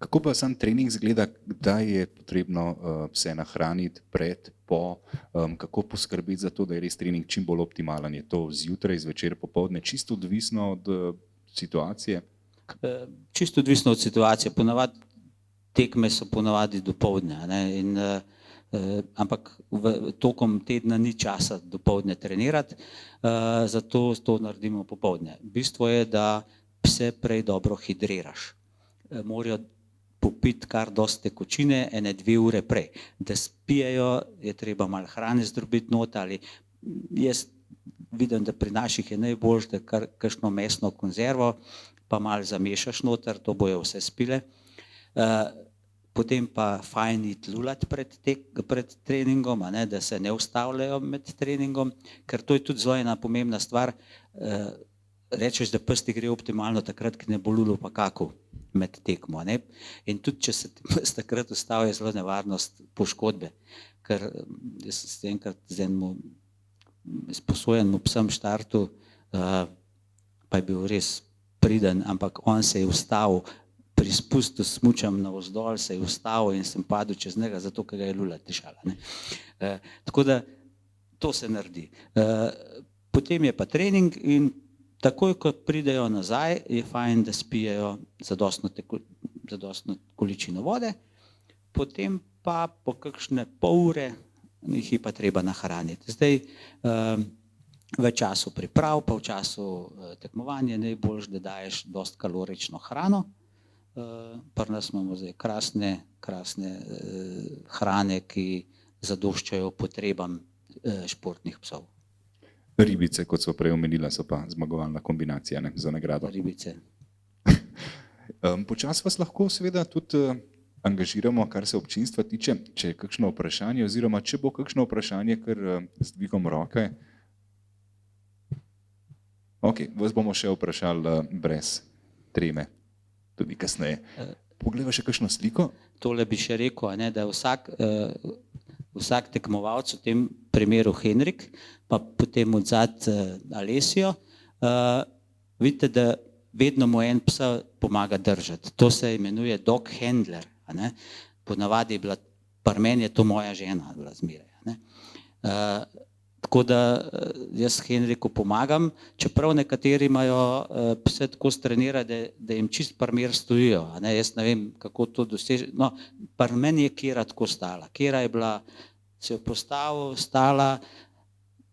Kako pa sam trening izgleda, kdaj je potrebno pse nahraniti, pred, po, kako poskrbeti za to, da je res trening čim bolj optimalen? Je to zjutraj, zvečer, popoldne, čisto odvisno od situacije? Čisto odvisno od situacije. Ponavadi tekme so ponavadi dopoldne, ne, in ampak tokom tedna ni časa dopoldne trenirati, zato to naredimo popoldne. Bistvo je, da pse prej dobro hidriraš. Morajo popiti kar dosti tekočine 1-2 ure prej. Da spijejo, je treba malo hrane zdrobiti not, ali jaz vidim, da pri naših je najboljše, da kakšno mesno konzervo pa malo zamešaš noter, to bojo vse spile. Potem pa fajn iti lulat pred treningom, ne, da se ne ustavljajo med treningom, ker to je tudi zelo ena pomembna stvar. Rečeš, da pes ti gre optimalno takrat, ki ne bo lulil pa kakal med tekmo, ne. In tudi, če se pes takrat ustavi, je zelo nevarnost poškodbe. Ker jaz sem enkrat z enim sposojenim psom štartu, pa je bil res priden, ampak on se je ustavil, pri spustu smučam navzdol, se je ustavil in sem padel čez njega, zato ker ga je lula tišala, ne. Tako da to se naredi. Potem je pa trening in takoj, ko pridejo nazaj, je fajn, da spijejo zadostno količino vode, potem pa po kakšne pol ure jih je pa treba nahraniti. Zdaj, v času priprav, pa v času tekmovanja najboljše, da daješ dosti kalorično hrano. Pri nas imamo zdaj krasne hrane, ki zadoščajo potrebam športnih psov. Ribice, kot so prej omenila, so pa zmagovalna kombinacija, ne, za nagrado. Ribice. Počasi vas lahko seveda tudi angažiramo, kar se občinstva tiče, če je kakšno vprašanje oziroma če bo kakšno vprašanje, kar z dvigom roke. Ok, vas bomo še vprašali brez treme, tudi kasneje. Poglejva še kakšno sliko? Tole bi še rekel, ne, da vsak tekmovalec, v tem primeru Henrik, pa potem odzad Alessio, vidite, da vedno mu en psa pomaga držati. To se imenuje dog handler. Ne. Ponavadi je bila, pri meni je to moja žena bila zmeraj. Ne. Tako da jaz Henriku pomagam, čeprav nekateri imajo pse tako strenirati, da jim čist primer stojijo. Ne. Jaz ne vem, kako to doseže. No, pri meni je Kera tako stala. Kera je bila, se je postavil, stala,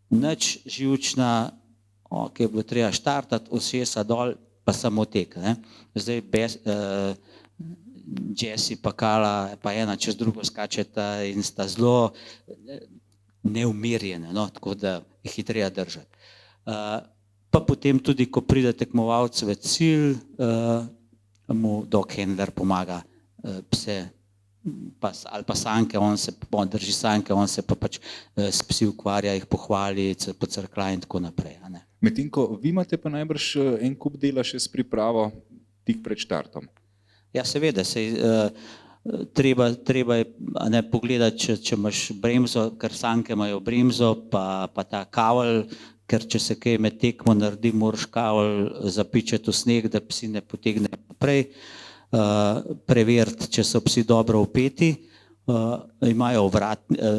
nič živčna, ki je bilo treba štartati, usesa dol, pa samo tek. Ne. Zdaj Jessie pa Kala, pa ena čez drugo skačeta in sta zelo neumirjene, no, tako da jih je treba držati. Pa potem tudi, ko pride tekmovalec v cilj, mu dog handler pomaga pse, ali pa sanke, on drži sanke, on se pa pač s psi ukvarja, jih pohvali, pocrkla in tako naprej. Medtem ko vi imate pa najbrž en kup dela še s pripravo tik pred štartom. Ja, seveda, treba je pogledati, če imaš bremzo, ker sanke imajo bremzo, pa ta kavelj, ker če se kaj med tekmo naredi, moraš kavelj zapičati v sneg, da psi ne potegnejo naprej. Preveriti, če so psi dobro vpeti, imajo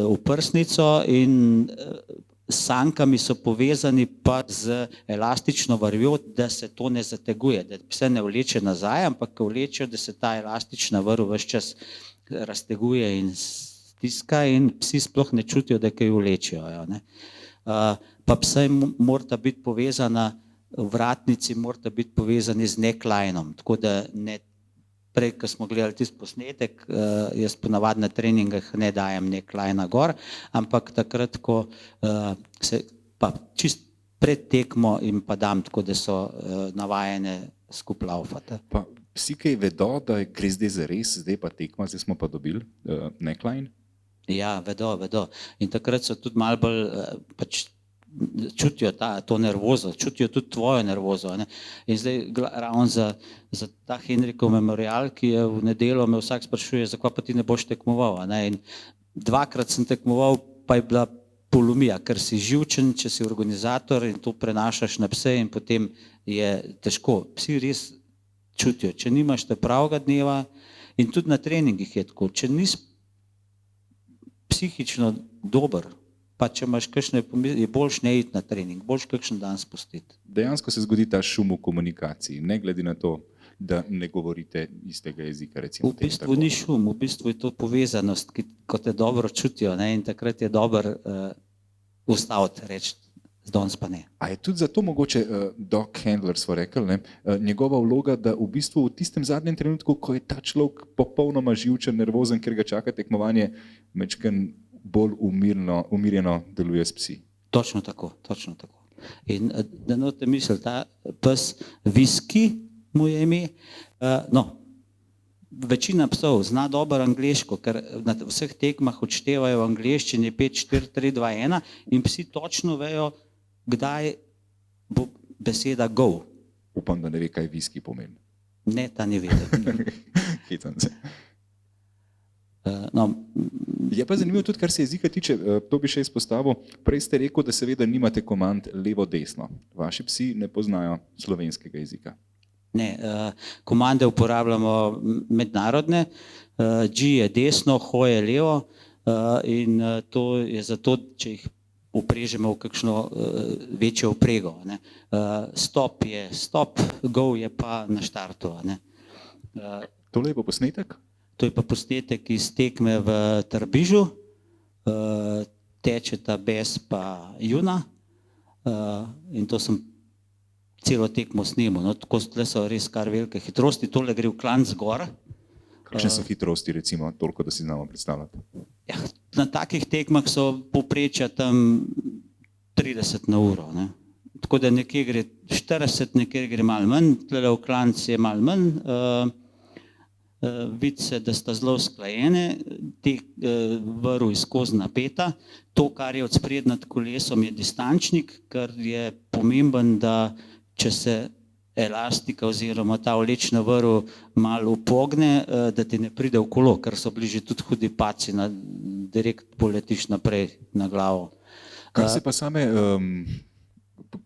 oprsnico in sankami so povezani pa z elastično vrvjo, da se to ne zateguje, da se ne vleče nazaj, ampak ko vlečejo, da se ta elastična vrv ves čas razteguje in stiska in psi sploh ne čutijo, da kaj vlečejo. Ne. Pa psi morata biti povezana, vratnici morata biti povezani z necklinom, tako da ne. Prej, ko smo gledali tisti posnetek, jaz ponavadi na treningah ne dajem necklina gor, ampak takrat, ko se pa čist pred tekmo jim pa dam, tako da so navajene skupaj laufati. Pa vsi, ki vedo, da gre zdaj za res, zdaj pa tekma, zdaj smo pa dobili neckline? Ja, vedo. In takrat so tudi malo bolj pač čutijo to nervozo, čutijo tudi tvojo nervozo. Ne? In zdaj ravno za ta Henrikov memorial, ki je v nedeljo, me vsak sprašuje, zakaj pa ti ne boš tekmoval. Ne? In dvakrat sem tekmoval, pa je bila polomija, ker si živčen, če si organizator in to prenašaš na pse in potem je težko. Psi res čutijo, če nimaš te pravega dneva in tudi na treningih je tako, če nisi psihično dober, pa če imaš kakšne pomisle, je boljš ne iti na trening, boljš kakšen dan spustiti. Dejansko se zgodi ta šum v komunikaciji, ne glede na to, da ne govorite istega jezika. Recimo, v bistvu ni šum, v bistvu je to povezanost, ko te dobro čutijo, ne? In takrat je dobro ustaviti, reči, danes pa ne. A je tudi zato mogoče, Doc Handler smo rekli, ne, njegova vloga, da v bistvu v tistem zadnjem trenutku, ko je ta človek popolnoma živčen, nervozen, ker ga čaka tekmovanje, mečken bolj umirjeno deluje s psi. Točno tako. In da note misli, ta pes Whisky mu je ime, večina psov zna dobro angleško, ker na vseh tekmah odštevajo v angleščini 5, 4, 3, 2, 1 in psi točno vejo, kdaj bo beseda go. Upam, da ne ve, kaj whisky pomeni. Ne, ta ne ve. Hecam se. Je pa zanimivo tudi, kar se jezika tiče, to bi še izpostavil. Prej ste rekel, da seveda nimate komand levo-desno. Vaši psi ne poznajo slovenskega jezika. Ne, komande uporabljamo mednarodne, G je desno, Ho je levo in to je zato, če jih uprežemo v kakšno večjo vprego. Stop je stop, go je pa na štartu. Tole je pa posnetek? To je pa posnetek iz tekme v Trbižu, tečeta Bes pa Juna in to sem celo tekmo snimal. No, tako so res kar velike hitrosti, tole gre v klanc gor. Kakšne so hitrosti, recimo, toliko, da si znamo predstavljati? Ja, na takih tekmah so povprečja tam 30 na uro. Ne. Tako da nekje gre 40, nekje gre malo manj, tole v klanc je malo manj. Vidi se, da sta zelo usklajene, vrv je skozi napeta. To, kar je od spredaj nad kolesom, je distančnik, kar je pomemben, da če se elastika oziroma ta vlečna vrv malo upogne, da ti ne pride v kolo, ker so bliže tudi hudi padci, direkt poletiš naprej na glavo. Kar se pa same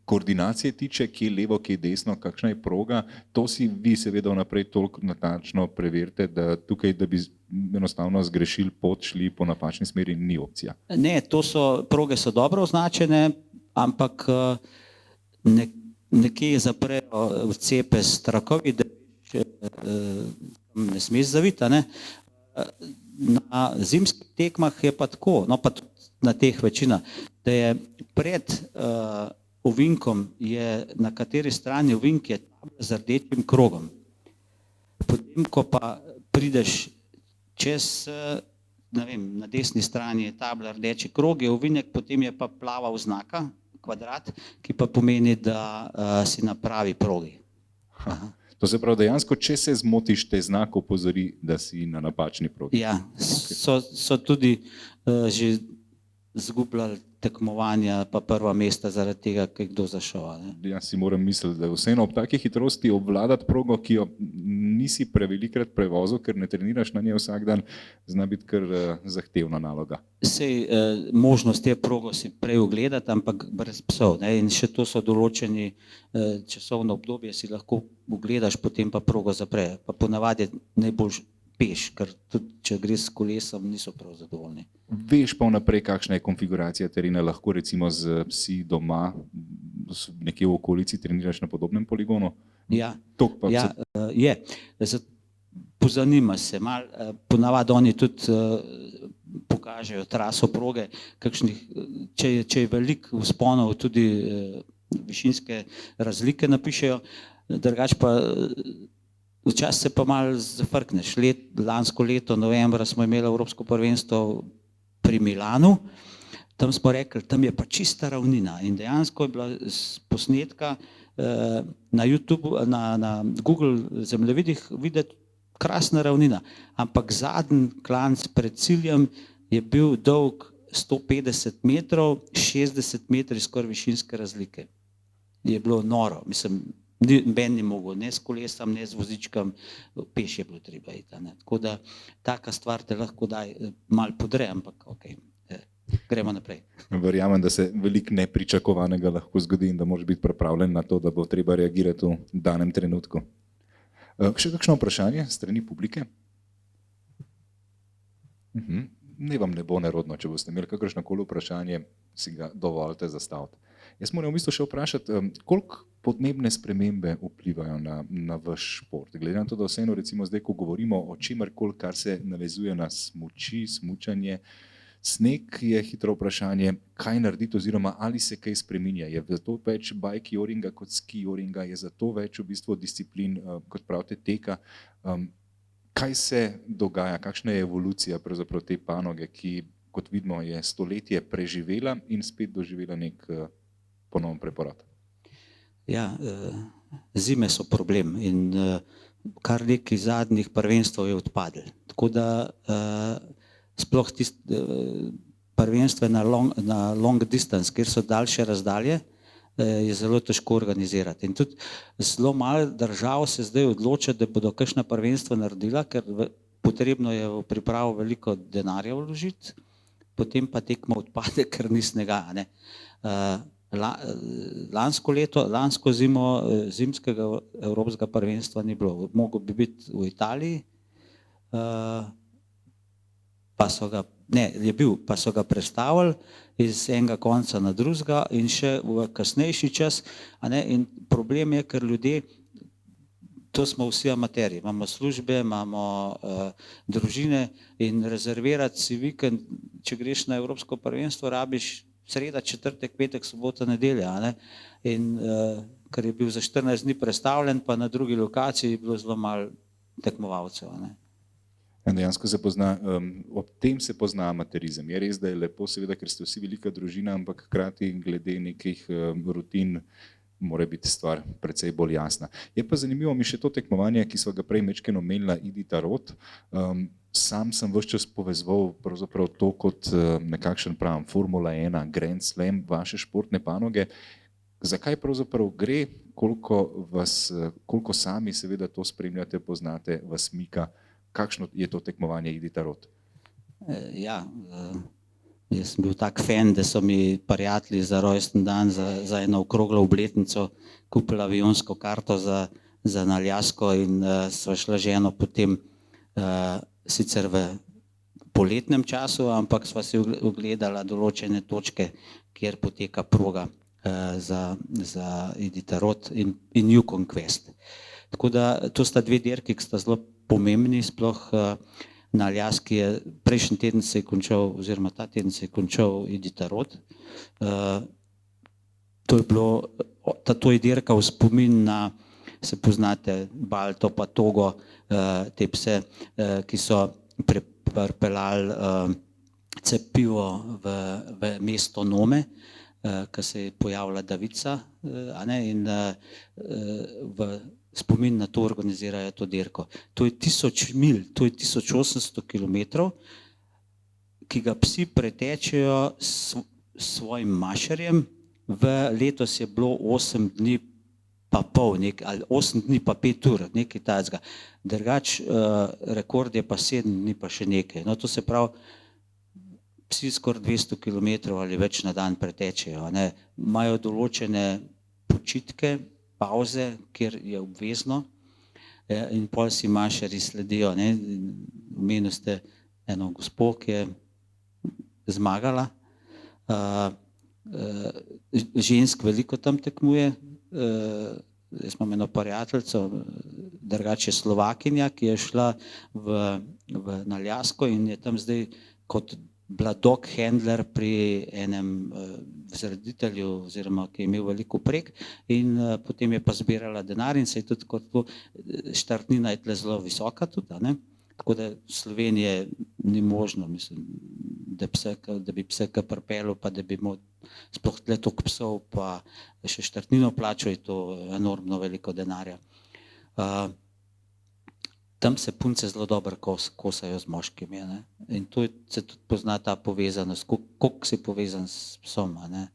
koordinacije tiče, kje je levo, kje je desno, kakšna je proga, to si vi seveda vnaprej toliko natančno preverite, da tukaj, da bi enostavno zgrešili pot, šli po napačni smeri, ni opcija. Ne, proge so dobro označene, ampak nekje zaprejo vcepe s trakovi, da ne smeš zaviti. Na zimskih tekmah je pa tako, no pa tudi na teh večina, da je pred ovinkom je na kateri strani ovink je tabla z rdečim krogom. Potem, ko pa prideš čez, ne vem, na desni strani je tabla rdeči krog, je ovinek, potem je pa plava oznaka, kvadrat, ki pa pomeni, da si na pravi progi. Aha. To se pravi, dejansko, če se zmotiš, te znak opozori, da si na napačni progi. Ja, so tudi že zgubljali tekmovanja pa prva mesta zaradi tega, kaj kdo zašel. Jaz si moram misliti, da vseeno ob taki hitrosti obvladati progo, ki jo nisi prevelikrat prevozil, ker ne treniraš na njej vsak dan, zna biti kar zahtevna naloga. Sej možnost je progo si prej ogledati, ampak brez psov. In še to so določeni časovno obdobje, si lahko ogledaš, potem pa progo zapre. Pa ponavadi je najbolj peš, ker tudi če gre s kolesom, niso prav zadovoljni. Veš pa vnaprej, kakšna je konfiguracija terena, lahko recimo z psi doma, nekje v okolici treniraš na podobnem poligonu? Ja, Tok pa ja, je. Pozanima se malo, ponavadi oni tudi pokažejo traso proge, če je veliko vzponov, tudi višinske razlike napišejo, drugače pa včasih se pa malo zafrkneš. Lansko leto novembra smo imeli Evropsko prvenstvo pri Milanu, tam smo rekli, tam je pa čista ravnina in dejansko je bila z posnetka na YouTube, na Google zemljevidih videti krasna ravnina, ampak zadnji klanc pred ciljem je bil dolg 150 metrov, 60 metri skoraj višinske razlike. Je bilo noro, mislim, noben ni mogel, ne s kolesom, ne z vozičkom, peš je bilo treba iti. Tako da taka stvar te lahko malo podre, ampak ok, gremo naprej. Verjamem, da se veliko nepričakovanega lahko zgodi in da moraš biti pripravljen na to, da bo treba reagirati v danem trenutku. Še kakšno vprašanje strani publike? Ne vam ne bo nerodno, če boste imeli kakršnokoli vprašanje, si ga dovolite zastaviti. Jaz moram v bistvu še vprašati, koliko podnebne spremembe vplivajo na vaš šport? Glede na to, da vseeno recimo zdaj, ko govorimo o čimerkoli, kar se navezuje na smuči, smučanje, sneg je hitro vprašanje, kaj narediti oziroma ali se kaj spreminja. Je zato več bikejoringa kot skijoringa, je zato več v bistvu disciplin, kot pravite, teka. Kaj se dogaja, kakšna je evolucija pravzaprav te panoge, ki, kot vidimo, je stoletje preživela in spet doživela nek ponoven preporod? Ja, zime so problem in kar nekaj zadnjih prvenstv je odpadlo. Tako da sploh prvenstve na long distance, kjer so daljše razdalje, je zelo težko organizirati. In tudi zelo malo držav se zdaj odloča, da bodo kakšna prvenstva naredila, ker potrebno je v pripravo veliko denarja vložiti, potem pa tekma odpade, ker ni snega. Lansko zimo zimskega evropskega prvenstva ni bilo. Mogel bi biti v Italiji, pa so ga prestavili iz enega konca na drugega in še v kasnejši čas. In problem je, ker ljudje, to smo vsi amaterji, imamo službe, imamo družine in rezervirati si vikend, če greš na evropsko prvenstvo, rabiš sreda, četrtek, petek, sobota, nedelja. In ker je bil za 14 dni prestavljen, pa na drugi lokaciji je bilo zelo malo tekmovalcev. Dejansko se pozna, ob tem se pozna amaterizem. Je res, da je lepo, seveda, ker ste vsi velika družina, ampak hkrati glede nekih rutin mora biti stvar precej bolj jasna. Je pa zanimivo mi še to tekmovanje, ki so ga prej majčkeno omenila Idita Rot. Sam sem ves čas povezoval pravzaprav to kot nekakšen pravim Formula 1, Grand Slam vaše športne panoge. Zakaj pravzaprav gre, koliko sami seveda to spremljate, poznate, vas mika? Kakšno je to tekmovanje Idita Rot? Ja, jaz sem bil tak fan, da so mi prijatelji za rojsten dan, za eno okroglo obletnico kupili avionsko karto za na Aljasko in sva šla ženo potem sicer v poletnem času, ampak sva si ogledala določene točke, kjer poteka proga za Idita Rot in Yukon Quest. Tako da to sta dve dirki, ki sta zelo pomembni, sploh na Aljaski je prejšnji teden se je končal, oziroma ta teden se je končal Idita Rot. To je dirka v spomin na, se poznate, Balto pa Togo, te pse, ki so pripeljali cepivo v mesto Nome, ko se je pojavila davica, in v spomin na to organizirajo to dirko. To je 1000 milj, to je 1800 kilometrov, ki ga psi pretečejo s svojim mašerjem. Letos je bilo 8 dni pa pol, ali 8 dni pa 5 ur, nekaj takega. Drugač, rekord je pa 7 dni pa še nekaj. No, to se pravi, psi skoraj 200 kilometrov ali več na dan pretečejo. Imajo določene počitke, pauze, kjer je obvezno, in pol si mašeri sledijo. Ne. Omenili ste eno gospo, ki je zmagala. Žensk veliko tam tekmuje. Jaz imam eno prijateljico, drugače Slovakinja, ki je šla na Aljasko in je tam zdaj kot bila dog handler pri enem vzreditelju, oziroma ki je imel veliko prek, in potem je pa zbirala denar in se je tudi kot to, štartnina je tle zelo visoka tudi, ne? Tako da v Sloveniji ni možno, mislim, da bi pse kar pripeljal, pa da bi imel sploh tle toliko psov, pa še štartnino plačal, je to enormno veliko denarja. Tam se punce zelo dobro kosajo z moškimi, ne? In tu se tudi pozna ta povezanost, koliko si povezan s psom, ne?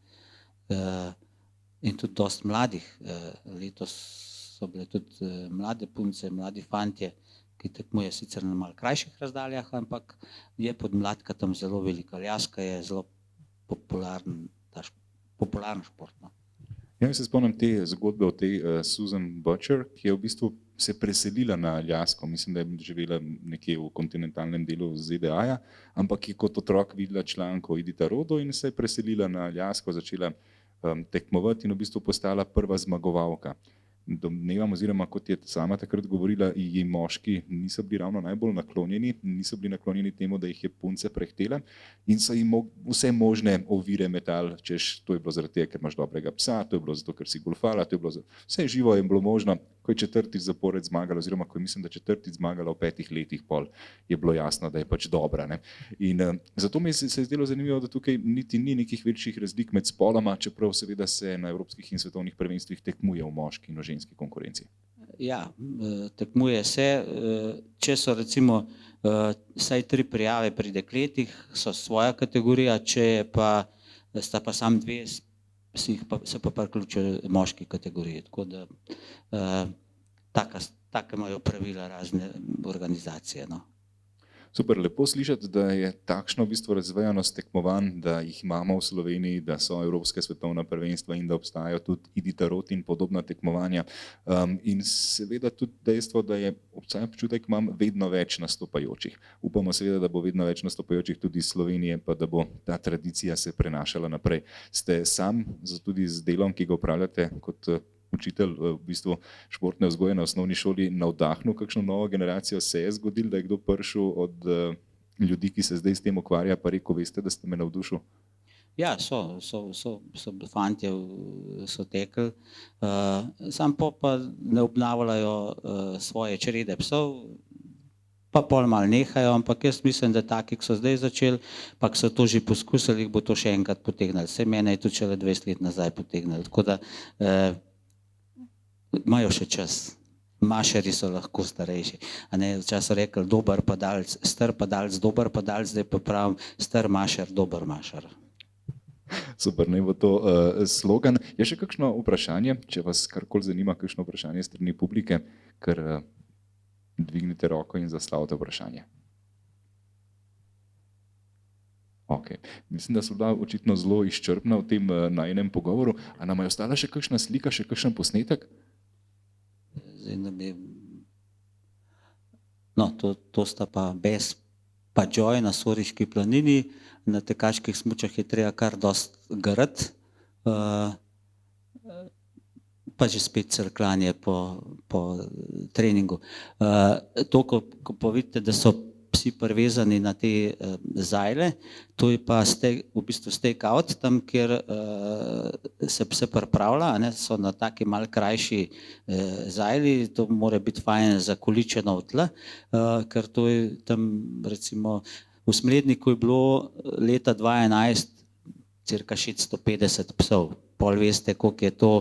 In tudi dosti mladih, letos so bile tudi mlade punce, mladi fantje, ki tekmuje sicer na malo krajših razdaljah, ampak je podmladka tam zelo velika. Aljaska je zelo popularen šport. No. Ja, se spomnim te zgodbe o tej Susan Butcher, ki je v bistvu se preselila na Aljasko. Mislim, da je živela nekje v kontinentalnem delu ZDA-ja, ampak je kot otrok videla članek o Edita Rodu in se je preselila na Aljasko, začela tekmovati in v bistvu postala prva zmagovalka. Domnevam, oziroma kot je sama takrat govorila, ji moški niso bili ravno najbolj naklonjeni, niso bili naklonjeni temu, da jih je punce prehtela in so jim vse možne ovire metali, češ to je bilo zaradi tega, ker imaš dobrega psa, to je bilo zato, ker si golfala, to je bilo vse živo je bilo možno. Ko je četrtič zapored zmagala, oziroma ko je mislim, da četrtič zmagala v 5 letih pol, je bilo jasno, da je pač dobra. Ne? In zato mi se je zdelo zanimivo, da tukaj niti ni nekih večjih razlik med spoloma, čeprav seveda se na evropskih in svetovnih prvenstvih tekmuje v moški in v ženski konkurenci. Ja, tekmuje se, če so recimo vsaj 3 prijave pri dekletih, so svoja kategorija, če pa sta pa sam 2, se pa priključijo moški kategoriji, tako da take imajo pravila razne organizacije. No. Super, lepo slišati, da je takšno v bistvu razvejanost tekmovanj, da jih imamo v Sloveniji, da so evropske svetovna prvenstva in da obstajajo tudi Edita Rod in podobna tekmovanja. In seveda tudi dejstvo, da je občutek imam vedno več nastopajočih. Upamo seveda, da bo vedno več nastopajočih tudi iz Slovenije, pa da bo ta tradicija se prenašala naprej. Ste sam tudi z delom, ki ga opravljate kot učitelj v bistvu športne vzgoje na osnovni šoli, navdahnil kakšno novo generacijo? Se je zgodilo, da je kdo prišel od ljudi, ki se zdaj s tem ukvarja, pa rekel, veste, da ste me navdušil? Ja, so fantje so tekli, sam pa ne obnavljajo svoje črede psov, pa pol malo nehajo, ampak jaz mislim, da taki, ki so zdaj začeli, pa ki so to že poskusili, jih bo to še enkrat potegnili. Saj mene je tudi šele 20 let nazaj potegnili, tako da imajo še čas. Mašeri so lahko starejši. Včasih so rekli dober padalec, star padalec, dober padalec, zdaj pa pravim star mašer, dober mašer. Super, naj bo to slogan. Je še kakšno vprašanje, če vas karkoli zanima, kakšno vprašanje strani publike, ker dvignite roko in zaslavite vprašanje. Okay. Mislim, da so bila očitno zelo izčrpna v tem najinem pogovoru. A nam je ostala še kakšna slika, še kakšen posnetek? No, to sta pa Bes pa Joy na Soriški planini. Na tekaških smučah je treba kar dosti garati, pa že spet crkljanje po treningu. To, ko pa vidite, da so psi privezani na te zajle, to je pa v bistvu stake-out, tam kjer se pse pripravlja, so na taki malo krajši zajli, to mora biti fajn zakoličeno v tle, ker to je tam recimo v Smledniku je bilo leta 2011 cirka 650 psov, pol veste, koliko je to,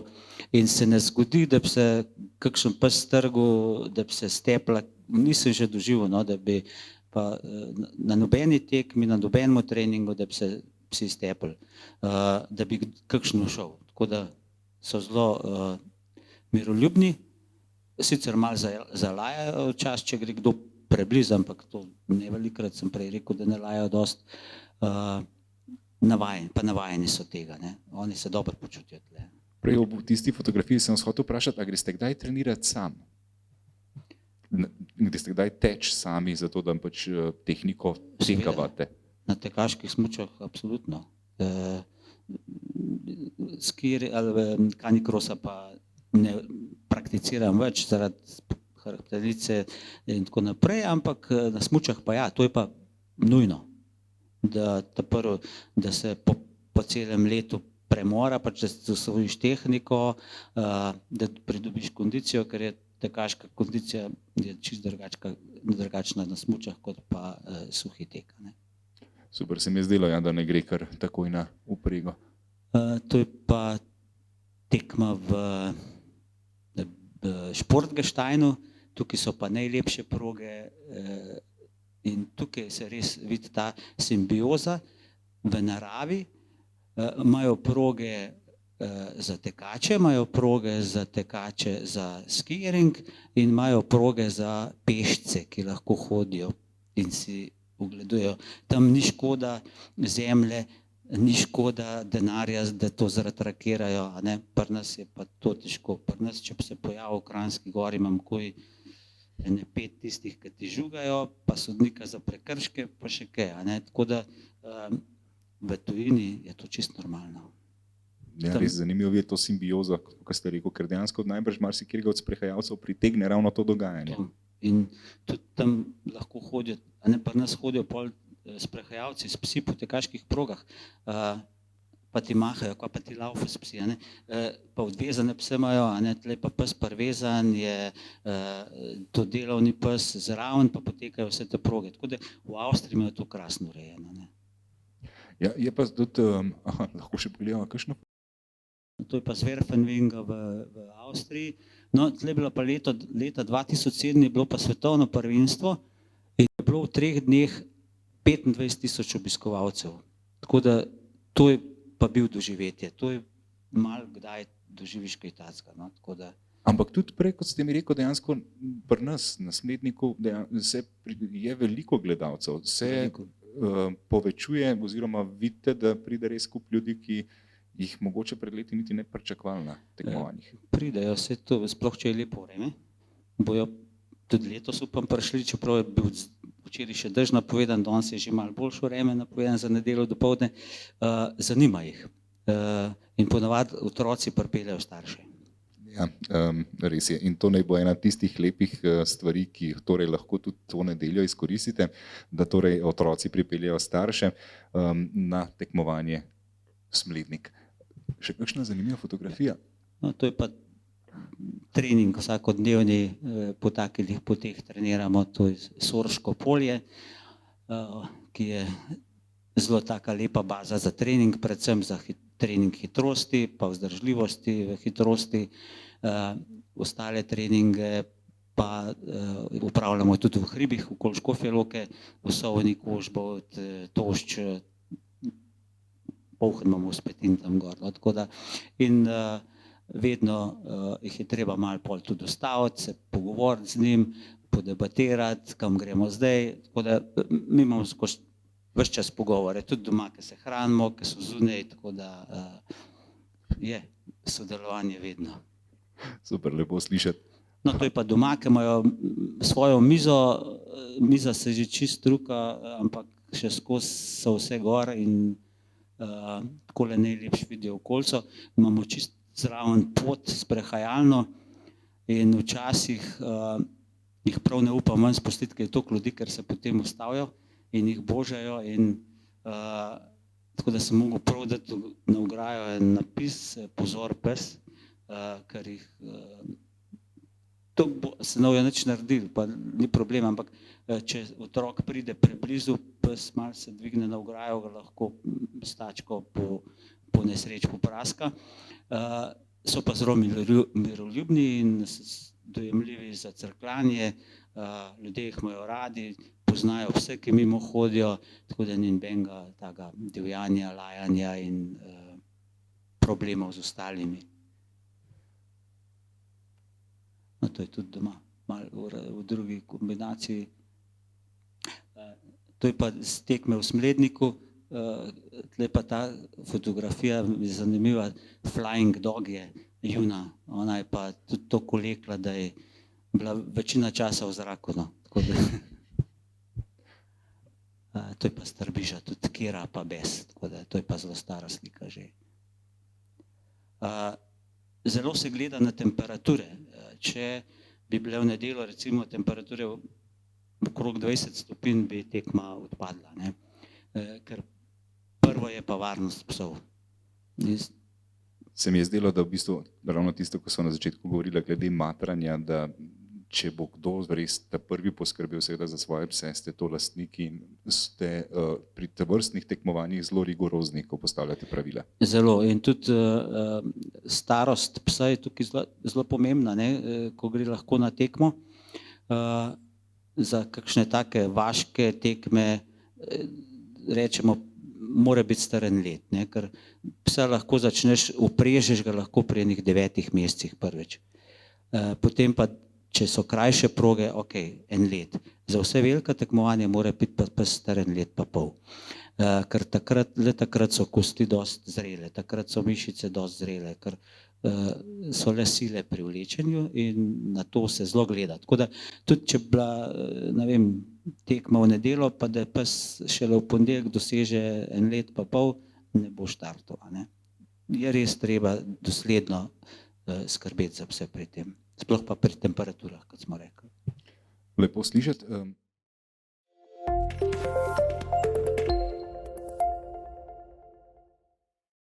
in se ne zgodi, da bi se kakšen pes strgal, da bi se stepla, nisem že doživel, no, da bi pa na nobeni tekmi, na nobenem treningu, da bi se psi stepli, da bi kakšen ušel. Tako da so zelo miroljubni, sicer malo zalajajo včasih, če gre kdo preblizu, ampak to ne velikokrat sem prej rekel, da ne lajajo dosti, navajeni so tega, ne? Oni se dobro počutijo tle. Prej v tisti fotografiji sem vas hotel vprašati, a greste kdaj trenirati sam? Gde ste kdaj teč sami, zato da pač tehniko Seveda. tekavate? Na tekaških smučah absolutno. Skir ali canicrossa pa ne prakticiram več zaradi hrbtenice in tako naprej, ampak na smučah pa ja, to je pa nujno, da prvo, da se po celem letu premora, pač da osvojiš tehniko, da pridobiš kondicijo, ker je tekaška kondicija je čisto drugačna na smučah kot pa suhi tek. Ne. Super, se mi je zdelo, ja, da ne gre kar takoj na vprego. To je pa tekma v Športgesteinu, tukaj so pa najlepše proge in tukaj se res vidi ta simbioza v naravi. Imajo proge za tekače, imajo proge za tekače za skiering in imajo proge za pešce, ki lahko hodijo in si ogledujejo. Tam ni škoda zemlje, ni škoda denarja, da to zratrakirajo. Pri nas je pa to težko. Pri nas, če se pojavi v Kranjski Gori, imam koj 5 tistih, ki ti žugajo, pa sodnika za prekrške, pa še kaj. Tako da v tujini je to čisto normalno. Ja, res zanimivo je to simbioza, kot ste rekel, ker dejansko najbrž marsikateri od sprehajalcev pritegne ravno to dogajanje. In tudi tam lahko hodijo, pri nas hodijo pol sprehajalci s psi po tekaških progah, pa ti mahajo, pa ti laufa s psi, pa odvezane pse imajo, tle pa pes privezan, je to delovni pes zraven, pa potekajo vse te proge. Tako da v Avstriji imajo to krasno urejeno. Ja, je pa tudi, lahko še pogledamo kakšno? To je pa Zwerfenwinga v Avstriji. No, tle je bilo pa leta 2007 je bilo pa svetovno prvenstvo in je bilo v 3 dneh 25,000 obiskovalcev. Tako da to je pa bil doživetje. To je malo kdaj doživiš kaj takega. Tako da Ampak tudi prej, kot ste mi rekel, dejansko pri nas, na Smledniku, je veliko gledalcev. Se povečuje oziroma vidite, da pride res kup ljudi, ki jih mogoče pred leti niti ne pričakovali na tekmovanjih. Pridejo, vse to, sploh če je lepo vreme. Bojo tudi letos upam prišli, čeprav je bil včeraj še dež napovedan, danes je že malo boljše vreme napovedan za nedeljo dopoldne. Zanima jih. In ponavadi otroci pripeljejo starše. Ja, res je. In to naj bo ena tistih lepih stvari, ki jih torej lahko tudi to nedeljo izkoristite, da torej otroci pripeljejo starše na tekmovanje Smlednik. Še kakšna zanimiva fotografija? No, to je pa trening vsakodnevni, po takih poteh treniramo, to je Sorško polje, ki je zelo taka lepa baza za trening, predvsem za trening hitrosti, pa vzdržljivosti v hitrosti. Ostale treninge pa upravljamo tudi v hribih, okoli Škofje Loke, v Sovni, Kožbovt, Tošč, Polhen imamo spet in tam gor. Tako da in vedno jih je treba malo pol tudi ustaviti, se pogovoriti z njim, podebatirati, kam gremo zdaj. Tako da mi imamo ves čas pogovore, tudi doma, ki se hranimo, ki so zunaj, tako da je sodelovanje vedno. Super, lepo slišati. No, to je pa doma, ki imajo svojo mizo, miza se že čist truka, ampak še skozi so vse gor in takole najlepši vidijo okolico. Imamo čist zraven pot sprehajalno in včasih jih prav ne upam ven spustiti, ker je toliko ljudi, ker se potem ustavijo in jih božajo in tako da sem mogel prav dati na ograjo en napis, pozor pes, ker jih to se ne bojo nič naredili, pa ni problem, ampak če otrok pride preblizu, pes malo se dvigne na ograjo, ga lahko stačko po nesreč popraska. So pa zelo miroljubni in dojemljivi za crkljanje, ljudje jih imajo radi, poznajo vse, ki mimo hodijo, tako da ni nobenega takega divjanja, lajanja in problemov z ostalimi. No, to je tudi doma, malo v drugi kombinaciji. To je pa z tekme v Smledniku, tle pa ta fotografija je zanimiva, Flying Dog je Juna, ona je pa tudi toliko lekla, da je bila večina časa v zraku. No. Tako da, to je pa Strbiža, tudi Kira pa Bes, tako da to je pa zelo stara slika že. Zelo se gleda na temperature. Če bi bile v nedeljo recimo temperature okrog 20 stopinj, bi tekma odpadla. Ne? Ker prvo je pa varnost psov. Se mi je zdelo, da v bistvu ravno tisto, ko so na začetku govorila glede matranja, da če bo kdo res ta prvi poskrbel seveda za svoje pse, ste to lastniki in ste pri tovrstnih tekmovanjih zelo rigorozni, ko postavljate pravila. Zelo in tudi starost psa je tukaj zelo pomembna, ne? Ko gre lahko na tekmo. Za kakšne take vaške tekme rečemo, mora biti star 1 let, ne? Ker psa lahko začneš, uprežeš ga lahko pri enih 9 mesecih prvič. Potem pa, če so krajše proge, ok, 1 let. Za vse velika tekmovanja mora biti pa star 1 let pa pol. Ker takrat so kosti dosti zrele, takrat so mišice dosti zrele, ker so le sile pri vlečenju in na to se zelo gleda. Tako da tudi če bila, ne vem, tekma v nedeljo, pa da pes šele v ponedeljek doseže 1 let pa pol, ne bo štartov. Je res treba dosledno skrbeti za pse pri tem. Sploh pa pri temperaturah, kot smo rekli. Lepo slišati.